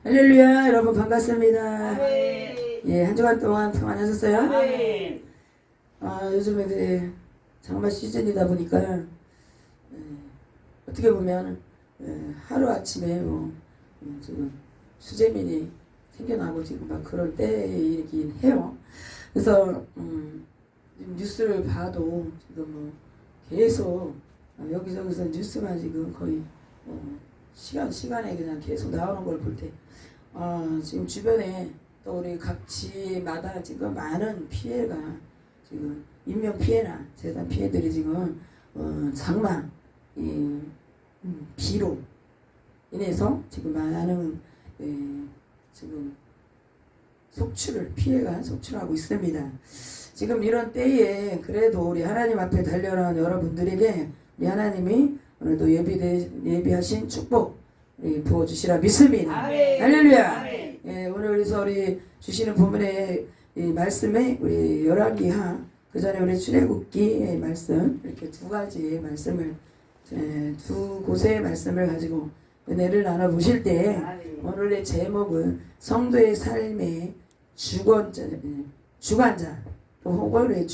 할렐루야. 여러분 반갑습니다. 아멘. 예, 한 주간 동안 평안하셨어요? 아멘. 요즘에 이제 장마 시즌이다 보니까 어떻게 보면 하루 아침에 지금 수재민이 생겨나고 지금 막 그럴 때이긴 해요. 그래서 지금 뉴스를 봐도 지금 계속 여기저기서 뉴스만 지금 거의 시간에 그냥 계속 나오는 걸 볼 때 지금 주변에 또 우리 각지마다 지금 많은 피해가 지금 인명 피해나 재산 피해들이 지금 장마 비로 인해서 지금 많은 지금 피해가 속출하고 있습니다. 지금 이런 때에 그래도 우리 하나님 앞에 달려는 여러분들에게 우리 하나님이 오늘도 예비하신 축복 부어주시라 믿습니다. 아멘. 할렐루야. 아멘. 예, 오늘 그래서 우리 주시는 본문의 이 말씀에 우리 열왕기하 그 전에 우리 출애굽기의 말씀 이렇게 두 가지의 말씀을 두 곳의 말씀을 가지고 은혜를 나눠 보실 때 오늘의 제목은 성도의 삶의 주관자 또 혹은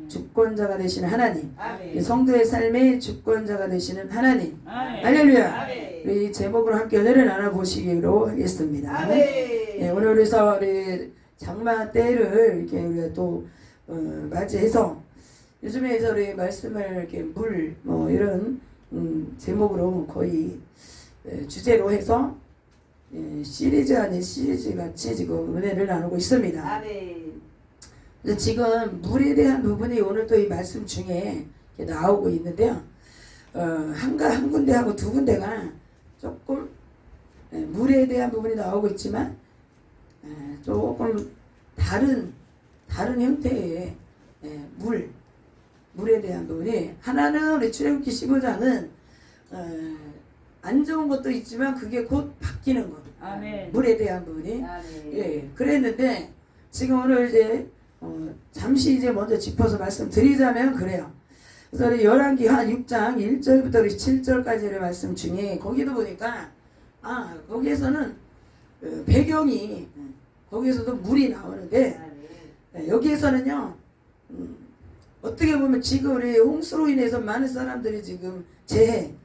주권자가 되시는 하나님, 성도의 삶의 주권자가 되시는 하나님. 할렐루야. 우리 제목으로 함께 은혜를 나눠보시기로 하겠습니다. 네, 오늘 그래서 우리 장마 때를 이렇게 우리가 또 맞이해서 요즘에 우리 말씀을 이렇게 이런 제목으로 거의 주제로 해서 시리즈 아닌 시리즈 같이 지금 은혜를 나누고 있습니다. 지금 물에 대한 부분이 오늘 또 이 말씀 중에 나오고 있는데요. 한 군데하고 두 군데가 조금 물에 대한 부분이 나오고 있지만 조금 다른 형태의 물에 대한 부분이 하나는 우리 출애굽기 15장은 안 좋은 것도 있지만 그게 곧 바뀌는 것. 물에 대한 부분이. 예, 그랬는데 지금 오늘 이제 잠시 이제 먼저 짚어서 말씀드리자면 그래요. 그래서 우리 열왕기하 6장 1절부터 7절까지의 말씀 중에 거기도 보니까 거기에서는 배경이 거기에서도 물이 나오는데 여기에서는요 어떻게 보면 지금 우리 홍수로 인해서 많은 사람들이 지금 지금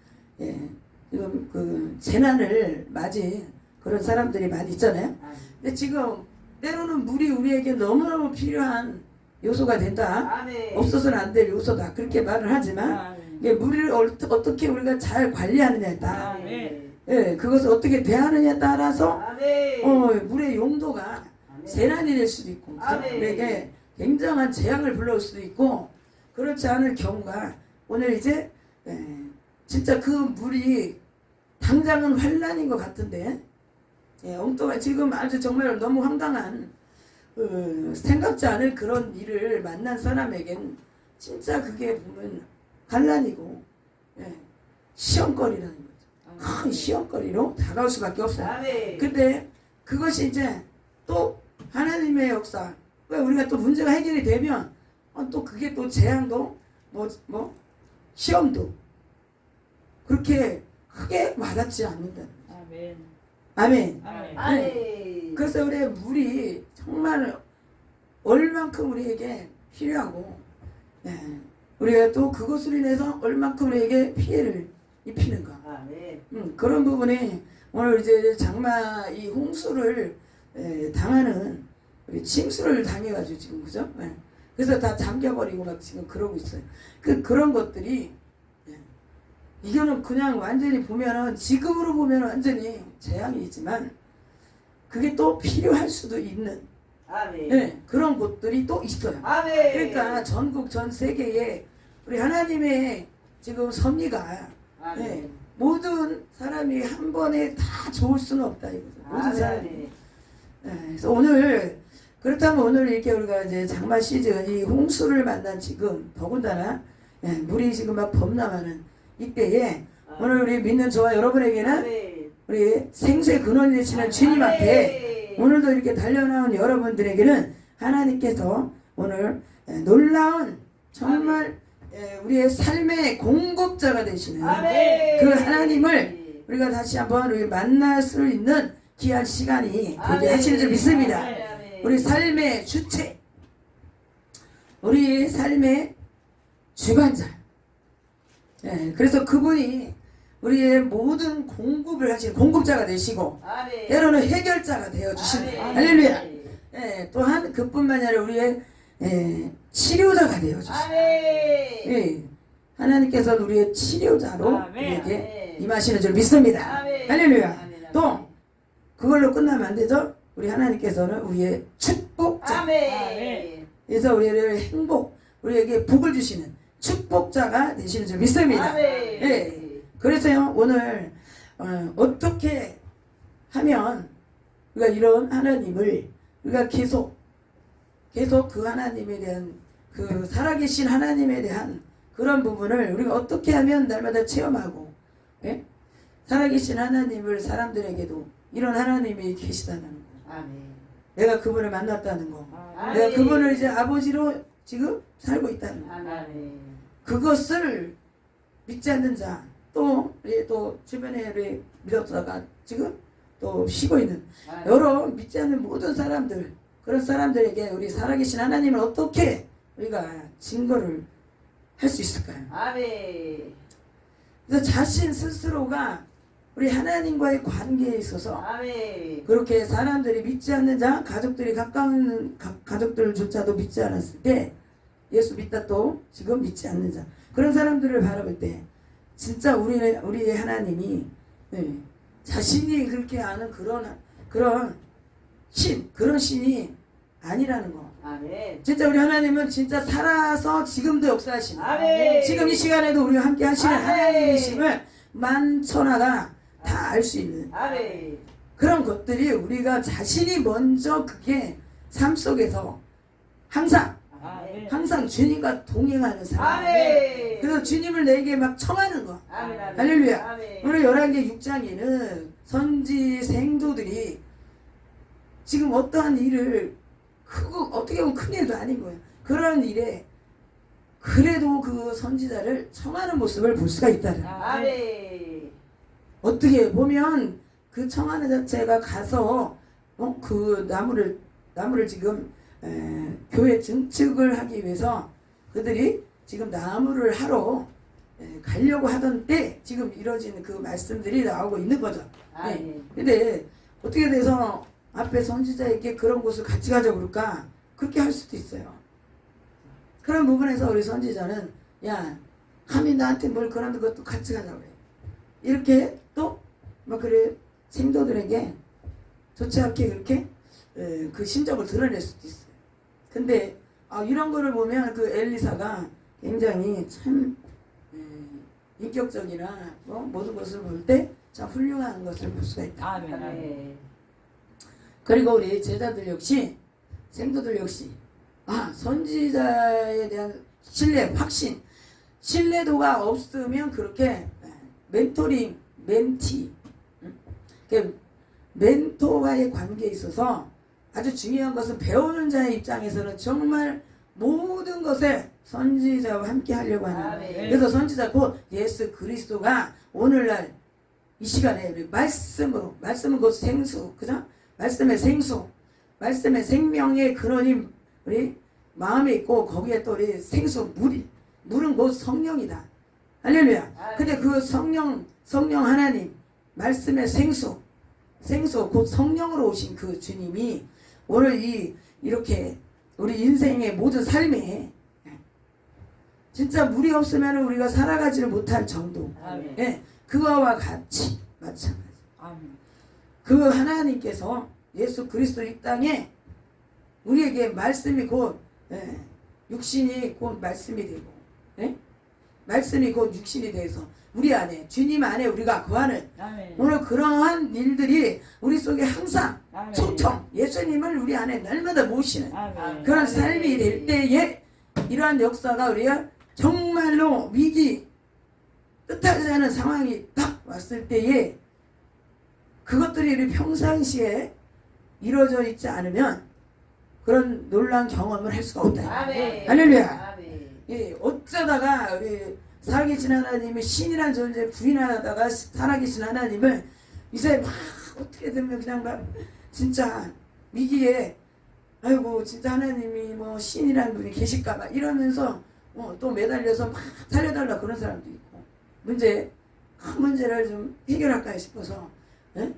그 재난을 맞은 그런 사람들이 많이 있잖아요. 근데 지금 때로는 물이 우리에게 너무너무 필요한 요소가 된다. 없어서는 안 될 요소다. 그렇게 말을 하지만 물을 어떻게 우리가 잘 관리하느냐에 따라 그것을 어떻게 대하느냐에 따라서 물의 용도가 재난이 될 수도 있고 우리에게 굉장한 재앙을 불러올 수도 있고 그렇지 않을 경우가 오늘 이제 진짜 그 물이 당장은 환난인 것 같은데 엉뚱한 지금 아주 정말 너무 황당한 생각지 않을 그런 일을 만난 사람에겐 진짜 그게 보면 환난이고 시험거리라는 거죠. 큰 시험거리로 다가올 수밖에 없어요. 근데 그것이 이제 또 하나님의 역사 왜 우리가 또 문제가 해결이 되면 또 그게 또 재앙도 시험도 그렇게 크게 와닿지 않는다. 아멘. 그래서 우리 물이 정말 얼만큼 우리에게 필요하고 우리가 또 그것으로 인해서 얼만큼 우리에게 피해를 입히는가. 그런 부분이 오늘 이제 장마 이 홍수를 당하는 우리 침수를 당해가지고 지금 그죠? 그래서 다 잠겨버리고 막 지금 그러고 있어요. 그런 것들이 이거는 그냥 완전히 보면은 지금으로 보면 완전히 재앙이지만 그게 또 필요할 수도 있는 그런 곳들이 또 있어요. 그러니까 전국 전 세계에 우리 하나님의 지금 섭리가 모든 사람이 한 번에 다 좋을 수는 없다 이거죠. 모든 사람이. 그래서 오늘 그렇다면 오늘 이렇게 우리가 이제 장마 시즌 이 홍수를 만난 지금 더군다나 물이 지금 막 범람하는 이때에 오늘 우리 믿는 저와 여러분에게는 우리 생수의 근원이 되시는 주님 앞에 오늘도 이렇게 달려나온 여러분들에게는 하나님께서 오늘 놀라운 정말 우리의 삶의 공급자가 되시는 그 하나님을 우리가 다시 한번 우리 만날 수 있는 귀한 시간이 되게 하시는 줄 믿습니다. 우리 삶의 주체, 우리 삶의 주관자. 예, 그래서 그분이 우리의 모든 공급을 하시는 공급자가 되시고 때로는 해결자가 되어주십니다. 할렐루야. 예, 또한 그뿐만이 아니라 우리의 치료자가 되어주십니다. 예, 하나님께서 우리의 치료자로 우리에게 임하시는 줄 믿습니다. 할렐루야. 또 그걸로 끝나면 안 되죠. 우리 하나님께서는 우리의 축복자. 그래서 우리를 행복, 우리에게 복을 주시는 축복자가 되시는 줄 믿습니다. 예. 그래서요, 오늘 어떻게 하면 우리가 이런 하나님을 우리가 계속 그 하나님에 대한 그 살아계신 하나님에 대한 그런 부분을 우리가 어떻게 하면 날마다 체험하고, 예? 살아계신 하나님을 사람들에게도 이런 하나님이 계시다는 거, 내가 그분을 만났다는 거, 내가 그분을 이제 아버지로 지금 살고 있다는 거, 그것을 믿지 않는 자, 또 주변에 우리 믿었다가 지금 또 쉬고 있는 여러 믿지 않는 모든 사람들, 그런 사람들에게 우리 살아계신 하나님을 어떻게 우리가 증거를 할 수 있을까요? 그래서 자신 스스로가 우리 하나님과의 관계에 있어서 그렇게 사람들이 믿지 않는 자, 가족들이 가까운 가족들조차도 믿지 않았을 때, 예수 믿다 또 지금 믿지 않는 자, 그런 사람들을 바라볼 때 진짜 우리의 하나님이 자신이 그렇게 아는 그런 신이 아니라는 거. 진짜 우리 하나님은 진짜 살아서 지금도 역사하시는, 지금 이 시간에도 우리와 함께 하시는 하나님이심을 만천하가 다 알 수 있는 그런 것들이 우리가 자신이 먼저 그게 삶 속에서 항상 주님과 동행하는 사람. 그래서 주님을 내게 막 청하는 거. 할렐루야. 오늘 11개 6장에는 선지 생도들이 지금 어떠한 일을 어떻게 보면 큰 일도 아닌 거예요. 그런 일에 그래도 그 선지자를 청하는 모습을 볼 수가 있다는 거예요. 어떻게 보면 그 청하는 자체가 가서 그 나무를 지금 교회 증축을 하기 위해서 그들이 지금 나무를 하러 가려고 하던 때 지금 이루어지는 그 말씀들이 나오고 있는 거죠. 근데 어떻게 돼서 앞에 선지자에게 그런 곳을 같이 가자고 그럴까? 그렇게 할 수도 있어요. 그런 부분에서 우리 선지자는 야, 감히 나한테 뭘 그런 것도 같이 가자고 그래. 이렇게 또 막 그래 생도들에게 좋지 않게 그렇게 그 심정을 드러낼 수도 있어요. 근데 이런 거를 보면 그 엘리사가 굉장히 참 인격적이나 모든 것을 볼 때 참 훌륭한 것을 볼 수가 있다. 그리고 우리 제자들 역시, 생도들 역시 선지자에 대한 신뢰, 확신, 신뢰도가 없으면 그렇게 멘토링, 멘티, 멘토와의 관계에 있어서 아주 중요한 것은 배우는 자의 입장에서는 정말 모든 것에 선지자와 함께 하려고 하는, 그래서 선지자 곧 예수 그리스도가 오늘날 이 시간에 우리 말씀은 곧 생수, 그죠? 말씀의 생수, 말씀의 생명의 근원이 우리 마음에 있고 거기에 또 우리 생수 물은 곧 성령이다. 할렐루야. 근데 그 성령 하나님, 말씀의 생수 곧 성령으로 오신 그 주님이 오늘 이렇게 우리 인생의 모든 삶에 진짜 물이 없으면 우리가 살아가지를 못할 정도. 그거와 같이 마찬가지. 그 하나님께서 예수 그리스도 이 땅에 우리에게 말씀이 곧 육신이 곧 말씀이 되고, 말씀이 곧 육신이 돼서 우리 안에, 주님 안에 우리가 거하는 오늘 그러한 일들이 우리 속에 항상 초청, 예수님을 우리 안에 날마다 모시는 그런 삶이 될 때에 이러한 역사가 우리가 정말로 위기, 뜻하지 않은 상황이 딱 왔을 때에 그것들이 우리 평상시에 이루어져 있지 않으면 그런 놀라운 경험을 할 수가 없다. 할렐루야. 어쩌다가 우리 살아계신 하나님의 신이란 존재 부인하다가 살아계신 하나님을 이제 막 어떻게 되면 그냥 막 진짜 위기에 아이고 진짜 하나님이 뭐 신이라는 분이 계실까 봐 이러면서 또 매달려서 막 살려달라 그런 사람도 있고 큰 문제를 좀 해결할까 싶어서 에?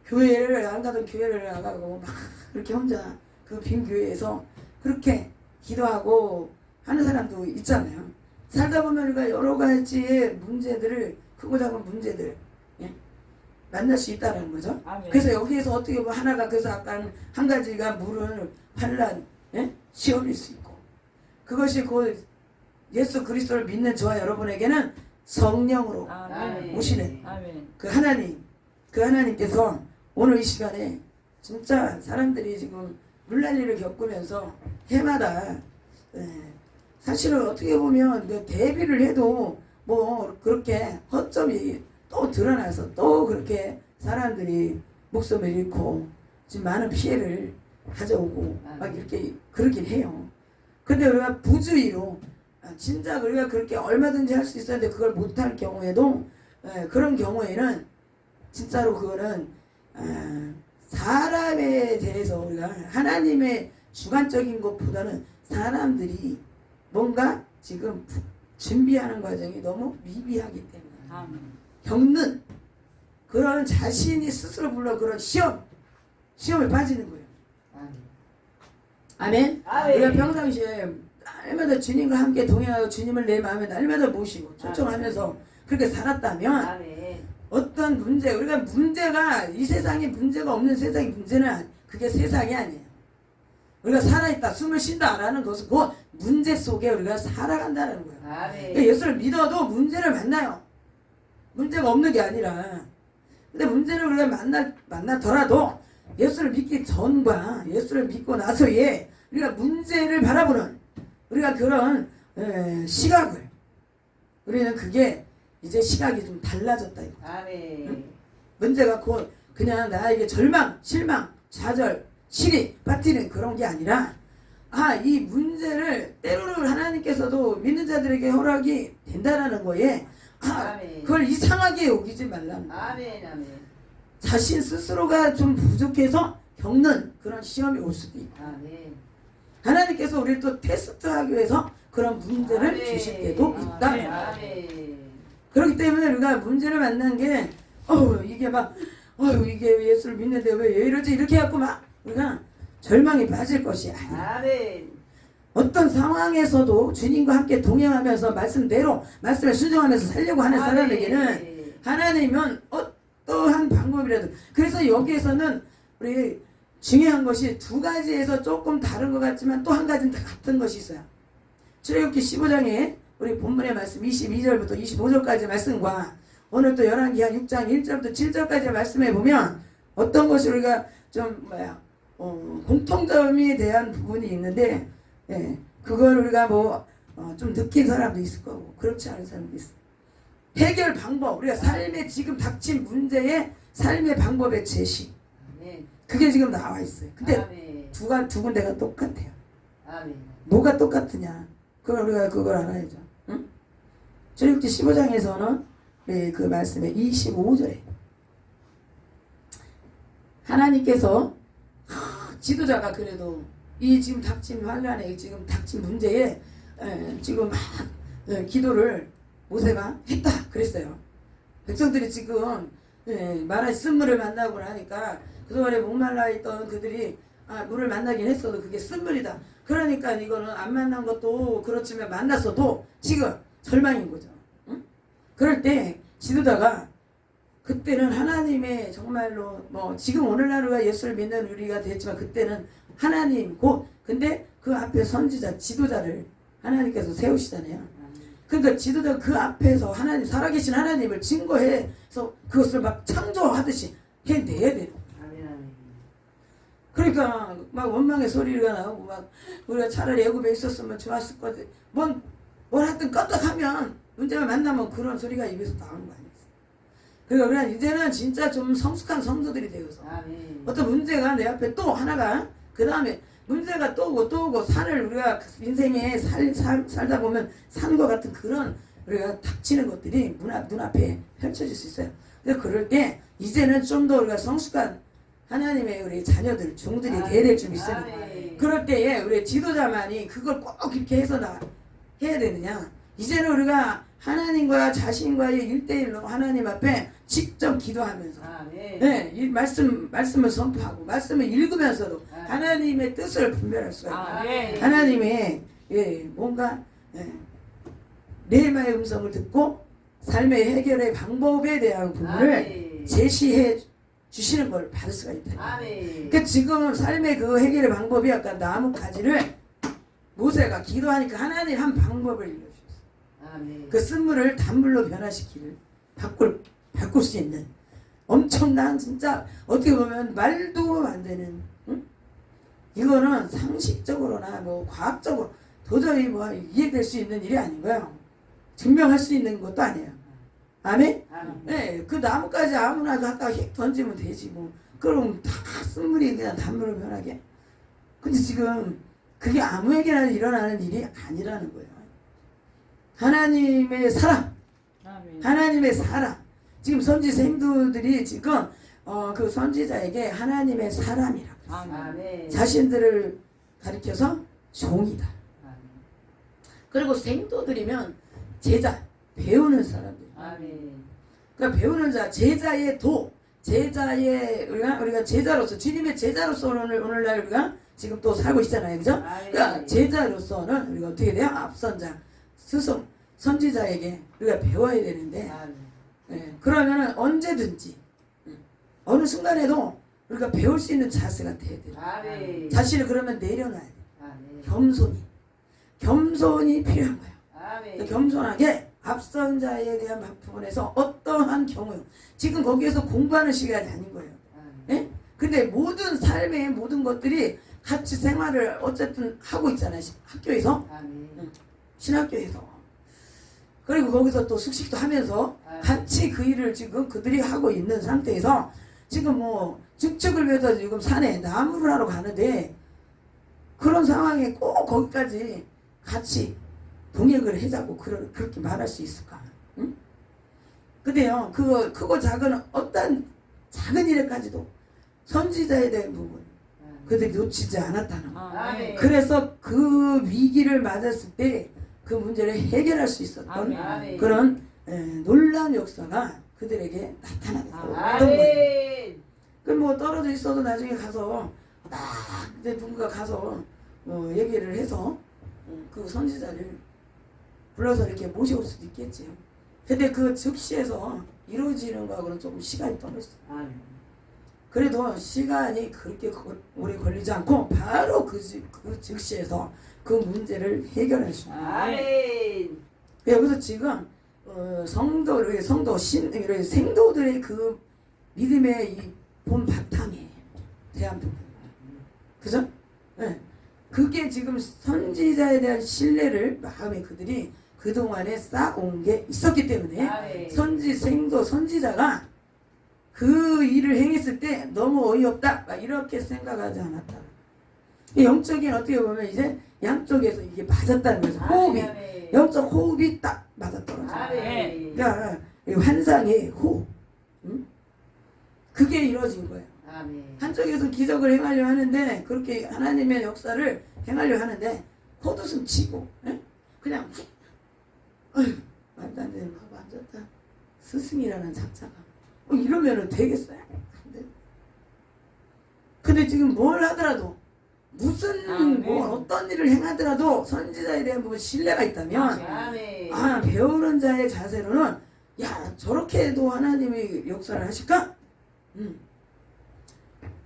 교회를 안 가던 교회를 나가고 막 그렇게 혼자 그 빈 교회에서 그렇게 기도하고 하는 사람도 있잖아요. 살다 보면 우리가 여러 가지의 문제들을 크고 작은 문제들 예? 만날 수 있다는 거죠. 아멘. 그래서 여기에서 어떻게 보면 하나가 그래서 아까 한 가지가 물은 환난 예? 시험일 수 있고 그것이 곧 예수 그리스도를 믿는 저와 여러분에게는 성령으로 아멘. 오시는 아멘. 그 하나님께서 오늘 이 시간에 진짜 사람들이 지금 물난리를 겪으면서 해마다 사실은 어떻게 보면 대비를 해도 뭐 그렇게 허점이 또 드러나서 또 그렇게 사람들이 목숨을 잃고 지금 많은 피해를 가져오고 막 이렇게 그러긴 해요. 근데 우리가 부주의로 진짜 우리가 그렇게 얼마든지 할 수 있었는데 그걸 못할 경우에도 그런 경우에는 진짜로 그거는 사람에 대해서 우리가 하나님의 주관적인 것보다는 사람들이 뭔가 지금 준비하는 과정이 너무 미비하기 때문에 겪는 그런 자신이 스스로 불러 그런 시험에 빠지는 거예요. 아멘. 우리가 평상시에 날마다 주님과 함께 동행하고 주님을 내 마음에 날마다 모시고 초청하면서 그렇게 살았다면 어떤 문제 우리가 문제가 이 세상에 문제가 없는 세상의 문제는 그게 세상이 아니에요. 우리가 살아있다 숨을 쉰다라는 것은 그 문제 속에 우리가 살아간다는 거예요. 그러니까 예수를 믿어도 문제를 만나요. 문제가 없는 게 아니라 근데 문제를 우리가 만나더라도 예수를 믿기 전과 예수를 믿고 나서의 우리가 문제를 바라보는 우리가 그런 시각을 우리는 그게 이제 시각이 좀 달라졌다 이거. 응? 문제가 곧 그냥 나에게 절망, 실망, 좌절, 시기 빠뜨리는 그런 게 아니라 이 문제를 때로는 하나님께서도 믿는 자들에게 허락이 된다라는 거에 그걸 이상하게 여기지 말라는 거예요. 자신 스스로가 좀 부족해서 겪는 그런 시험이 올 수도 있고 하나님께서 우리를 또 테스트하기 위해서 그런 문제를 주실 때도 있다. 그렇기 때문에 우리가 문제를 만난 게 이게 막 이게 예수를 믿는데 왜 이러지 이렇게 해갖고 막 우리가 절망에 빠질 것이 아니야. 어떤 상황에서도 주님과 함께 동행하면서 말씀대로 말씀을 순종하면서 살려고 하는 사람에게는 하나님은 어떠한 방법이라도 그래서 여기에서는 우리 중요한 것이 두 가지에서 조금 다른 것 같지만 또 한 가지는 다 같은 것이 있어요. 출애굽기 15장에 우리 본문의 말씀 22절부터 25절까지 말씀과 오늘 또 열왕기하 6장 1절부터 7절까지 말씀해 보면 어떤 것이 우리가 좀 공통점에 대한 부분이 있는데 그걸 우리가 좀 느낀 사람도 있을 거고 그렇지 않은 사람도 있어요. 해결 방법 우리가 삶에 지금 닥친 문제의 삶의 방법의 제시 그게 지금 나와 있어요. 근데 두 군데가 똑같아요. 뭐가 똑같으냐 그걸 알아야죠. 응? 출애굽기 15장에서는 그 말씀의 25절에 하나님께서 지도자가 그래도 이 지금 닥친 환란에 지금 닥친 문제에 지금 막 기도를 모세가 했다 그랬어요. 백성들이 지금 마라의 쓴물을 만나고 나니까 그동안에 목말라 있던 그들이 물을 만나긴 했어도 그게 쓴물이다. 그러니까 이거는 안 만난 것도 그렇지만 만났어도 지금 절망인 거죠. 응? 그럴 때 지도자가 그때는 하나님의 정말로 지금 오늘날 우리가 예수를 믿는 우리가 됐지만 그때는 하나님 근데 그 앞에 선지자 지도자를 하나님께서 세우시잖아요. 그러니까 지도자가 그 앞에서 하나님 살아계신 하나님을 증거해서 그것을 막 창조하듯이 해내야 돼요. 그러니까 막 원망의 소리가 나오고 막 우리가 차라리 애굽에 있었으면 좋았을 거지 뭘 하여튼 껐덕하면 문제가 만나면 그런 소리가 입에서 나오는 거 아니겠어요. 그러니까 우리가 이제는 진짜 좀 성숙한 성도들이 되어서 어떤 문제가 내 앞에 또 하나가 그 다음에 문제가 또 오고 산을 우리가 인생에 살다 보면 산과 같은 그런 우리가 닥치는 것들이 눈앞에 펼쳐질 수 있어요. 그래서 그럴 때 이제는 좀 더 우리가 성숙한 하나님의 우리 자녀들, 종들이 돼야 될 줄 믿습니다. 그럴 때에 우리 지도자만이 그걸 꼭 이렇게 해서 해야 되느냐? 이제는 우리가 하나님과 자신과의 1대1로 하나님 앞에 직접 기도하면서 네, 이 말씀을 선포하고 말씀을 읽으면서도 하나님의 뜻을 분별할 수가 있어요. 하나님의 뭔가 레마의 음성을 듣고 삶의 해결의 방법에 대한 부분을 제시해 주시는 걸 받을 수가 있다. 그러니까 지금 삶의 그 해결의 방법이 아까 나무 가지를 모세가 기도하니까 하나님 한 방법을 알려주셨어요. 그 쓴물을 단물로 변화시키는 바꿀 수 있는 엄청난 진짜 어떻게 보면 말도 안 되는 이거는 상식적으로나 뭐 과학적으로 도저히 뭐 이해될 수 있는 일이 아닌 거예요. 증명할 수 있는 것도 아니에요. 아멘? 네, 그 나뭇가지 아무나 갖다 휙 던지면 되지 뭐. 그럼 다 쓴물이 그냥 단물로 변하게. 근데 지금 그게 아무에게나 일어나는 일이 아니라는 거예요. 하나님의 사람, 하나님의 사람. 지금 선지 생도들이 지금 그 선지자에게 하나님의 사람이라고 했어요. 자신들을 가리켜서 종이다. 그리고 생도들이면 제자, 배우는 사람들. 그러니까 배우는 자, 제자의 도, 제자의 우리가 제자로서 주님의 제자로서 오늘날 우리가 지금 또 살고 있잖아요, 그죠? 그러니까 제자로서는 우리가 어떻게 돼요? 앞선자, 스승, 선지자에게 우리가 배워야 되는데, 그러면은 언제든지 어느 순간에도 우리가 배울 수 있는 자세가 돼야 돼요. 자신을 그러면 내려놔야 돼요. 겸손이 필요한 거예요. 겸손하게 앞선 자에 대한 부분에서 어떠한 경우요. 지금 거기에서 공부하는 시간이 아닌 거예요. 예? 근데 모든 삶의 모든 것들이 같이 생활을 어쨌든 하고 있잖아요. 학교에서. 신학교에서. 그리고 거기서 또 숙식도 하면서 같이 그 일을 지금 그들이 하고 있는 상태에서 지금 뭐 즉석을 위해서 지금 산에 나무를 하러 가는데 그런 상황에 꼭 거기까지 같이 동역을 해자고 그렇게 말할 수 있을까? 응? 근데요, 그거 크고 작은 어떤 작은 일에까지도 선지자에 대한 부분 그들이 놓치지 않았다는 거. 그래서 그 위기를 맞았을 때 그 문제를 해결할 수 있었던 그런 놀라운 역사가 그들에게 나타났던 거예요. 그럼 뭐 떨어져 있어도 나중에 가서 딱 이제 누군가 가서 얘기를 해서 그 선지자를 불러서 이렇게 모셔올 수도 있겠지요. 근데 그 즉시에서 이루어지는 거하고는 조금 시간이 떨어졌어요. 그래도 시간이 그렇게 오래 걸리지 않고 바로 그 즉시에서 그 문제를 해결할 수 있어요. 여기서 지금 성도들의 생도들의 그 믿음의 이 본 바탕에 대한 부분, 그죠? 네. 그게 지금 선지자에 대한 신뢰를 마음에 그들이 그동안에 쌓아온 게 있었기 때문에 선지자가 그 일을 행했을 때 너무 어이없다 막 이렇게 생각하지 않았다. 영적인 어떻게 보면 이제 양쪽에서 이게 맞았다는 거죠. 호흡이 영적 호흡이 딱 맞았더라고요. 그러니까 환상의 호흡, 그게 이루어진 거예요. 한쪽에서 기적을 행하려 하는데 그렇게 하나님의 역사를 행하려 하는데 헛웃음 치고 그냥 말도 안 되는 하고 앉았다. 스승이라는 작자가 이러면은 되겠어요? 안 돼. 근데 지금 뭘 하더라도 무슨 뭐 어떤 일을 행하더라도 선지자에 대한 부분 신뢰가 있다면 배우는 자의 자세로는 야 저렇게도 하나님이 역사를 하실까?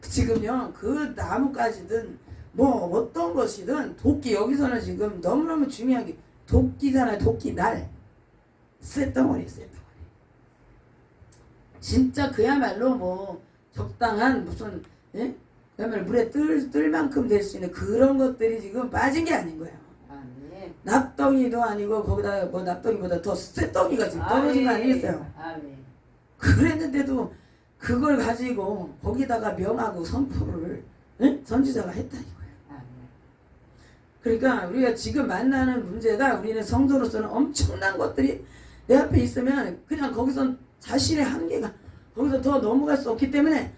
지금요 그 나무까지든 뭐 어떤 것이든 도끼 여기서는 지금 너무너무 중요한 게 도끼잖아요. 도끼 날 쇳덩어리 진짜 그야말로 뭐 적당한 무슨 그야말로 물에 뜰 만큼 될 수 있는 그런 것들이 지금 빠진 게 아닌 거예요. 납덩이도 아니고 거기다 뭐 납덩이보다 더 쇳덩이가 지금 떨어진 거 아니겠어요? 그랬는데도 그걸 가지고 거기다가 명하고 선포를 선지자가 했다 이거예요. 그러니까 우리가 지금 만나는 문제가 우리는 성도로서는 엄청난 것들이 내 앞에 있으면 그냥 거기서 자신의 한계가 거기서 더 넘어갈 수 없기 때문에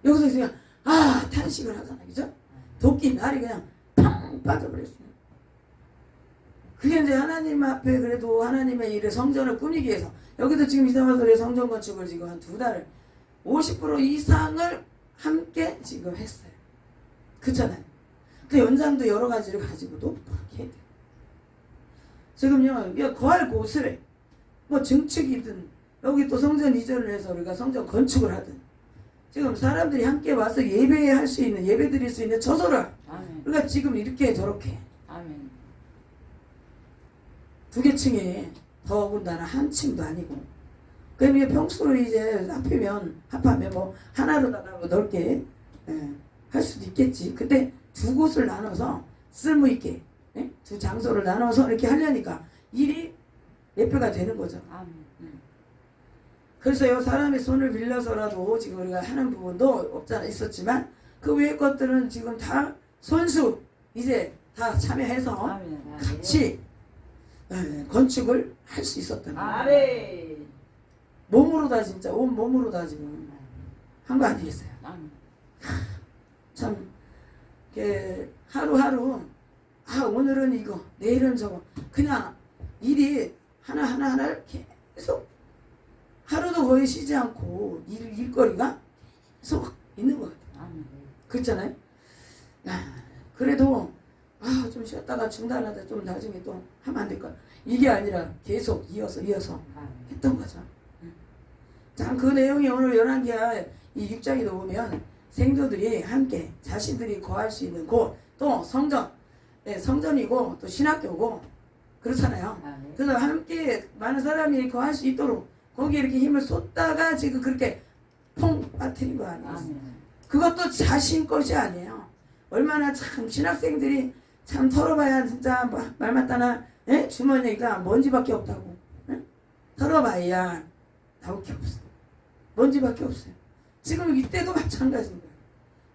여기서 그냥 탄식을 하잖아. 그죠? 도끼 날이 그냥 팡 빠져버렸어요. 그게 이제 하나님 앞에 그래도 하나님의 일에 성전을 꾸미기 위해서 여기도 지금 이사마들의 성전 건축을 지금 한 2달을 50% 이상을 함께 지금 했어요. 그렇잖아요. 그 연장도 여러 가지를 가지고도 해야 돼요. 지금요, 거할 곳을 뭐 증축이든 여기 또 성전 이전을 해서 우리가 성전 건축을 하든 지금 사람들이 함께 와서 예배할 수 있는, 예배 드릴 수 있는 처소를 우리가 지금 이렇게 저렇게 아멘. 2개 층에 더군다나 한 층도 아니고 그럼 이게 평수로 이제 합하면 뭐 하나로다가 뭐 넓게 할 수도 있겠지. 근데 2곳을 나눠서 쓸모있게 2장소를 나눠서 이렇게 하려니까 일이 몇 배가 되는 거죠. 그래서요, 사람의 손을 빌려서라도 지금 우리가 하는 부분도 있었지만 그 외의 것들은 지금 다 손수 이제 다 참여해서 같이 건축을 할 수 있었던 거예요. 몸으로 다 진짜 온 몸으로 다 지금 한 거 아니겠어요? 참 하루하루 오늘은 이거 내일은 저거 그냥 일이 하나하나를 계속 하루도 거의 쉬지 않고 일거리가 계속 있는 것 같아요. 그렇잖아요? 그래도 좀 쉬었다가 중단하다 좀 나중에 또 하면 안 될까? 이게 아니라 계속 이어서 했던 거죠. 참 그 내용이 오늘 열왕기하 이 6장에 보면 생도들이 함께 자신들이 거할 수 있는 곳, 또 성전, 성전이고 또 신학교고 그렇잖아요. 그래서 함께 많은 사람이 거할 수 있도록 거기에 이렇게 힘을 쏟다가 지금 그렇게 퐁 빠뜨린 거 아니에요. 그것도 자신 것이 아니에요. 얼마나 참 신학생들이 참 털어봐야 진짜 말 맞다나 주머니가 먼지밖에 없다고. 털어봐야 나올 게 없어. 먼지밖에 없어요. 지금 이때도 마찬가지인 거예요.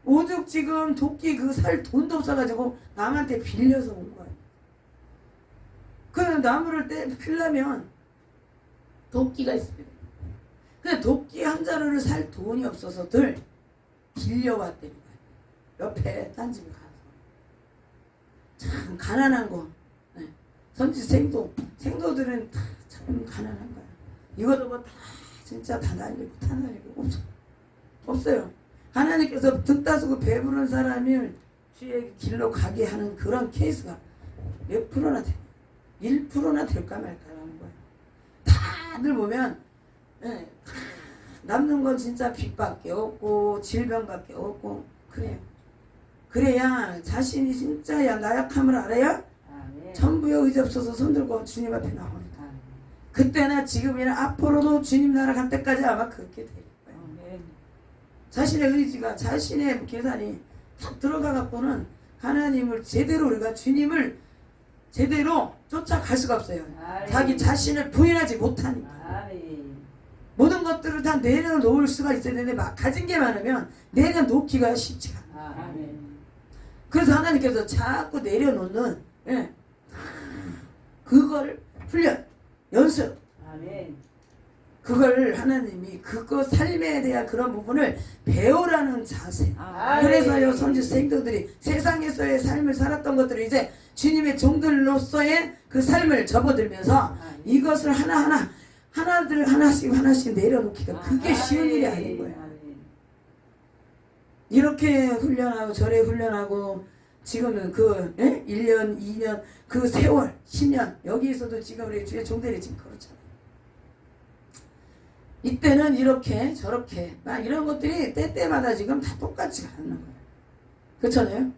오죽 지금 도끼 그 살 돈도 없어가지고 남한테 빌려서 온 거예요. 그 나무를 펴려면 도끼가 있습니다. 근데 도끼 한 자루를 살 돈이 없어서들 빌려왔다는 거예요. 옆에 딴 집에 가서. 참 가난한 거. 선지 생도들은 참 가난한 거야. 이것도 뭐 다 진짜 다 날리고 없어요. 하나님께서 등 따스고 배부른 사람을 주의 길로 가게 하는 그런 케이스가 몇 프로나 돼? 1%나 될까 말까라는 거예요. 다들 보면 남는 건 진짜 빚밖에 없고 질병밖에 없고 그래요. 그래야 자신이 진짜 나약함을 알아야 전부에 의지 없어서 손들고 주님 앞에 나옵니다. 그때나 지금이나 앞으로도 주님 나라 갈 때까지 아마 그렇게 될 거예요. 자신의 의지가 자신의 계산이 딱 들어가 갖고는 하나님을 제대로 우리가 주님을 제대로 쫓아갈 수가 없어요. 자기 자신을 부인하지 못하니까. 모든 것들을 다 내려놓을 수가 있어야 되는데 가진 게 많으면 내려놓기가 쉽지 않아요. 그래서 하나님께서 자꾸 내려놓는 그걸 훈련 연습. 그걸 하나님이 그거 삶에 대한 그런 부분을 배우라는 자세. 그래서요 선지 생도들이 세상에서의 삶을 살았던 것들을 이제 주님의 종들로서의 그 삶을 접어들면서 이것을 하나씩 내려놓기가 그게 쉬운 일이 아닌 거예요. 이렇게 훈련하고 저래 훈련하고 지금은 그 1년, 2년, 그 세월, 10년 여기에서도 지금 우리 주의 종들이 지금 그렇잖아요. 이때는 이렇게 저렇게 막 이런 것들이 때때마다 지금 다 똑같지 않는 거예요. 그렇잖아요.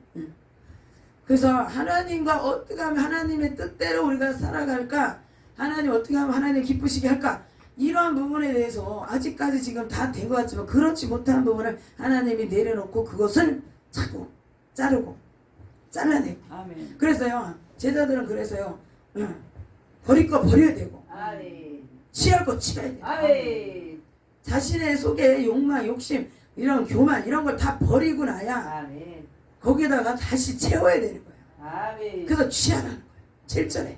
그래서 하나님과 어떻게 하면 하나님의 뜻대로 우리가 살아갈까, 하나님 어떻게 하면 하나님 기쁘시게 할까, 이러한 부분에 대해서 아직까지 지금 다 된 것 같지만 그렇지 못한 부분을 하나님이 내려놓고 그것을 자꾸 자르고 잘라내고. 아멘. 그래서요 제자들은 그래서요 버릴 거 버려야 되고 취할 거 취해야 되고 자신의 속에 욕망 욕심 이런 교만 이런 걸 다 버리고 나야 거기에다가 다시 채워야 되는 거예요. 그래서 취하라는 거예요. 7절에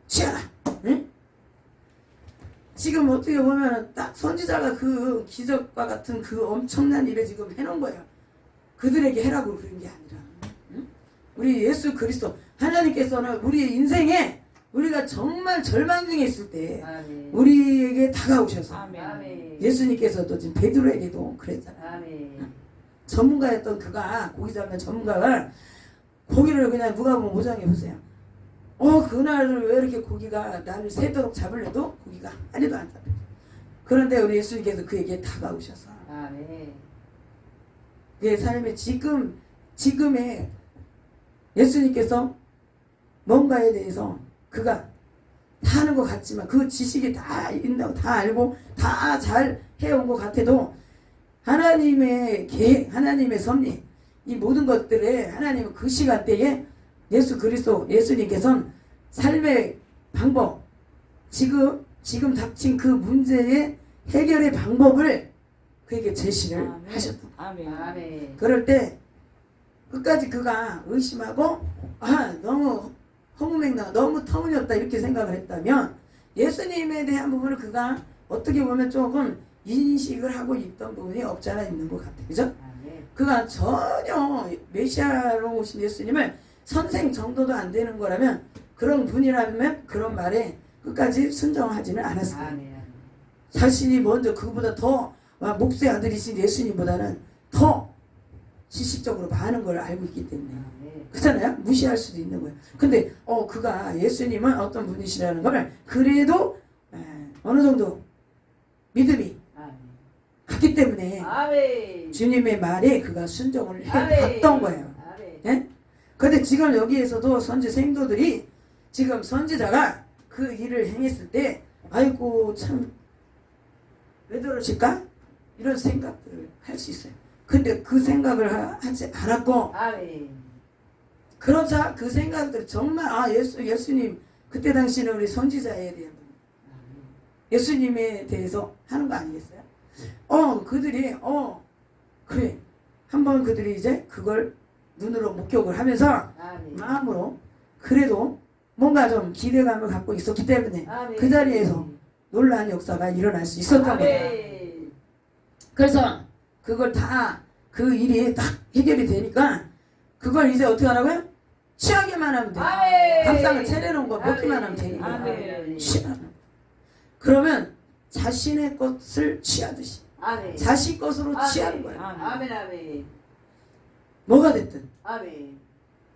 취하라. 응? 지금 어떻게 보면은 딱 선지자가 그 기적과 같은 그 엄청난 일을 지금 해놓은 거예요. 그들에게 해라고 그런 게 아니라, 응? 우리 예수 그리스도 하나님께서는 우리 인생에 우리가 정말 절망 중에 있을 때 아멘. 우리에게 다가오셔서 아멘. 예수님께서도 지금 베드로에게도 그랬잖아요. 아멘. 전문가였던 그가, 고기 잡는 전문가가 고기를 그냥 누가 보면 오장해 보세요. 그날은 왜 이렇게 고기가 나를 새도록 잡으려도 고기가 하나도 안 잡혀. 그런데 우리 예수님께서 그에게 다가오셔서 아멘. 그의 삶의 지금의 예수님께서 뭔가에 대해서 그가 다 하는 것 같지만 그 지식이 다 있다고 다 알고 다 잘 해온 것 같아도 하나님의 계획, 하나님의 섭리, 이 모든 것들에 하나님은 그 시간대에 예수 그리스도 예수님께서는 삶의 방법, 지금 닥친 그 문제의 해결의 방법을 그에게 제시를 하셨다. 아멘. 아멘. 그럴 때 끝까지 그가 의심하고 너무 허무맹랑 너무 터무니없다 이렇게 생각을 했다면 예수님에 대한 부분을 그가 어떻게 보면 조금 인식을 하고 있던 부분이 없지 않아 있는 것 같아요. 그죠? 아멘. 그가 전혀 메시아로 오신 예수님을 선생 정도도 안 되는 거라면 그런 분이라면 그런 말에 끝까지 순종하지는 않았을 거예요. 아멘. 자신이 먼저 그보다 더 목수의 아들이신 예수님보다는 더 지식적으로 많은 걸 알고 있기 때문에 아멘. 그렇잖아요? 무시할 수도 있는 거예요. 근데 그가 예수님은 어떤 분이시라는 걸 그래도 어느 정도 믿음이 아멘. 갔기 때문에 아멘. 주님의 말에 그가 순종을 해봤던 거예요. 아멘. 예? 근데 지금 여기에서도 선지 생도들이 지금 선지자가 그 일을 행했을 때 아이고 참 왜 저러실까? 이런 생각들을 할 수 있어요. 근데 그 생각을 하지 않았고 아멘. 그러자 그 생각들 정말 예수님 그때 당시는 우리 선지자에 대한 예수님에 대해서 하는 거 아니겠어요? 그들이 그래 한번 그들이 이제 그걸 눈으로 목격을 하면서 아멘. 마음으로 그래도 뭔가 좀 기대감을 갖고 있었기 때문에 아멘. 그 자리에서 놀라운 역사가 일어날 수 있었던 거예요. 아멘. 그래서 그걸 다 그 일이 딱 해결이 되니까 그걸 이제 어떻게 하라고요? 취하기만 하면 돼요. 아멘. 밥상을 차려놓은 거 먹기만 하면 되는 거예요. 아멘. 그러면 자신의 것을 취하듯이 아멘. 자신 것으로 아멘. 취하는 거예요. 아멘. 아멘. 뭐가 됐든 아멘.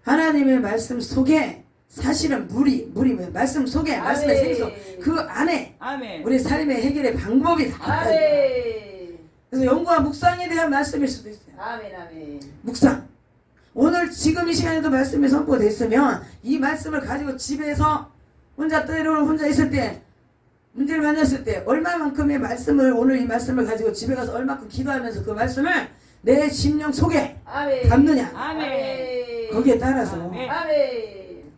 하나님의 말씀 속에 사실은 물이 뭐야? 말씀 속에 말씀의 생성 그 안에 아멘. 우리 삶의 해결의 방법이 다 있다. 아멘. 그래서 연구와 묵상에 대한 말씀일 수도 있어요. 아멘. 아멘. 묵상. 오늘 지금 이 시간에도 말씀이 선포됐으면 이 말씀을 가지고 집에서 때로는 혼자 있을 때 문제를 만났을 때 얼마만큼의 말씀을 오늘 이 말씀을 가지고 집에 가서 얼마큼 기도하면서 그 말씀을 내 심령 속에 아멘. 담느냐 아멘. 거기에 따라서 아멘.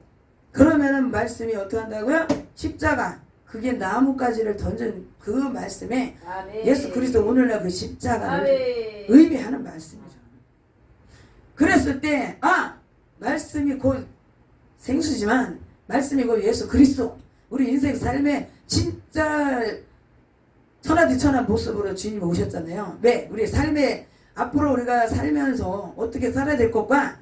그러면은 말씀이 어떻게 한다고요? 십자가 그게 나뭇가지를 던진 그 말씀에 아멘. 예수 그리스도 오늘날 그 십자가를 아멘. 의미하는 말씀이죠. 그랬을 때 말씀이 곧 생수지만 말씀이 곧 예수 그리스도 우리 인생 삶에 진짜 천하디천한 모습으로 주님이 오셨잖아요. 왜? 우리 삶에 앞으로 우리가 살면서 어떻게 살아야 될 것과